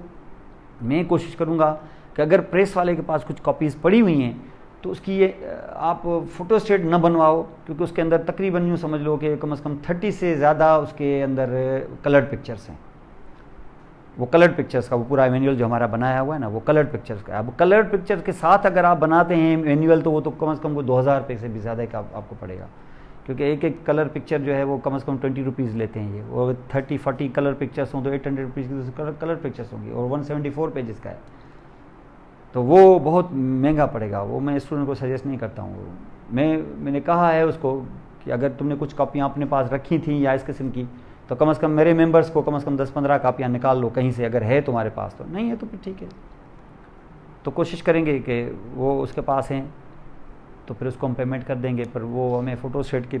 मैं कोशिश करूँगा कि अगर प्रेस वाले के पास कुछ कॉपीज़ पड़ी हुई हैं तो उसकी ये आप फोटोस्टेट न बनवाओ, क्योंकि उसके अंदर तकरीबन यूँ समझ लो कि कम से कम 30 से ज़्यादा उसके अंदर कलर्ड पिक्चर्स हैं। वो कलर्ड पिक्चर्स का वो पूरा मैनुअल जो हमारा बनाया हुआ है ना, वो कलर्ड पिक्चर्स का। अब कलर्ड पिक्चर्स के साथ अगर आप बनाते हैं मैनुअल तो वो तो कम से कम वो 2000 रुपये से भी ज़्यादा का आपको पड़ेगा, क्योंकि एक एक कलर पिक्चर जो है वो कम से कम 20 रुपीज़ लेते हैं ये। और 30-40 कलर पिक्चर्स हों तो 800 रुपीज़ की कलर पिक्चर्स होंगी, और 174 पेजेस का है, तो वो बहुत महंगा पड़ेगा। वो मैं स्टूडेंट को सजेस्ट नहीं करता हूँ। मैंने कहा है उसको कि अगर तुमने कुछ कापियाँ अपने पास रखी थी या इस किस्म की, तो कम से कम मेरे मेंबर्स को कम से कम 10-15 कापियाँ निकाल लो कहीं से, अगर है तुम्हारे पास। तो नहीं है तो फिर ठीक है, तो कोशिश करेंगे कि वो उसके पास हैं तो फिर उसको हम पेमेंट कर देंगे, पर वो हमें फ़ोटोस्टेट की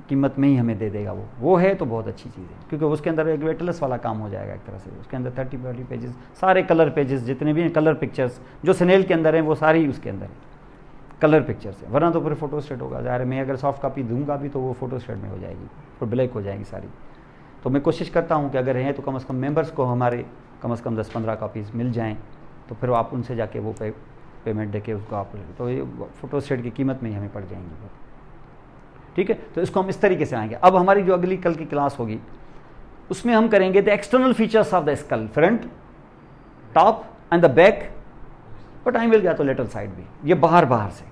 कीमत में ही हमें दे देगा। वो है तो बहुत अच्छी चीज़ है, क्योंकि उसके अंदर एक वेटलेस वाला काम हो जाएगा एक तरह से। उसके अंदर 30-40 पेजेस, सारे कलर पेजेस जितने भी हैं, कलर पिक्चर्स जो स्नेल के अंदर हैं वो सारी उसके अंदर है, कलर पिक्चर्स है। वरना तो फिर फ़ोटोस्टेट होगा ज़ाहिर, मैं अगर सॉफ्ट कापी दूंगा भी तो वो फ़ोटोस्टेट में हो जाएगी, फिर ब्लैक हो जाएगी सारी। तो मैं कोशिश करता हूँ कि अगर हैं तो कम से कम मेंबर्स को हमारे कम से कम 10-15 कॉपीज़ मिल जाएँ, तो फिर आप उनसे जाके वो पेमेंट देके उसको आप, तो ये फ़ोटोस्टेट की कीमत में ही हमें पड़ जाएंगी। ठीक है, तो इसको हम इस तरीके से आएंगे। अब हमारी जो अगली कल की क्लास होगी उसमें हम करेंगे the external features of the skull, front, top and the back, और टाइम मिल गया तो लेटरल साइड भी, ये बाहर से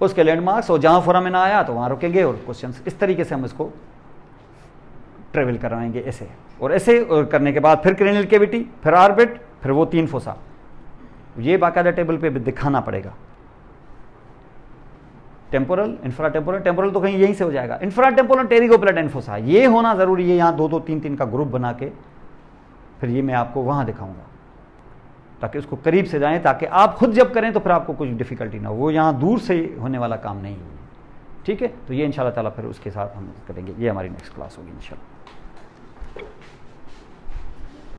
उसके लैंडमार्क्स, और जहाँ फोरामेन आया तो वहाँ रुकेंगे और क्वेश्चंस। इस तरीके से हम इसको ट्रेवल करवाएंगे ऐसे, और ऐसे करने के बाद फिर क्रेनियल कैविटी, फिर ऑर्बिट, फिर वो 3 फोसा। ये बाकायदा टेबल पे भी दिखाना पड़ेगा। टेम्पोरल, इंफ्रा टेम्पोरल तो कहीं यहीं से हो जाएगा। इंफ्रा टेम्पोरल, टेरिगोपलेट एंड फोसा, ये होना ज़रूरी है। यहाँ 2-2, 3-3 का ग्रुप बना के फिर ये मैं आपको वहाँ दिखाऊंगा, ताकि उसको करीब से जाएं, ताकि आप खुद जब करें तो फिर आपको कुछ डिफ़िकल्टी ना हो। वो यहाँ दूर से होने वाला काम नहीं है। ठीक है, तो ये इंशाल्लाह ताला फिर उसके साथ हम करेंगे। ये हमारी नेक्स्ट क्लास होगी इंशाल्लाह।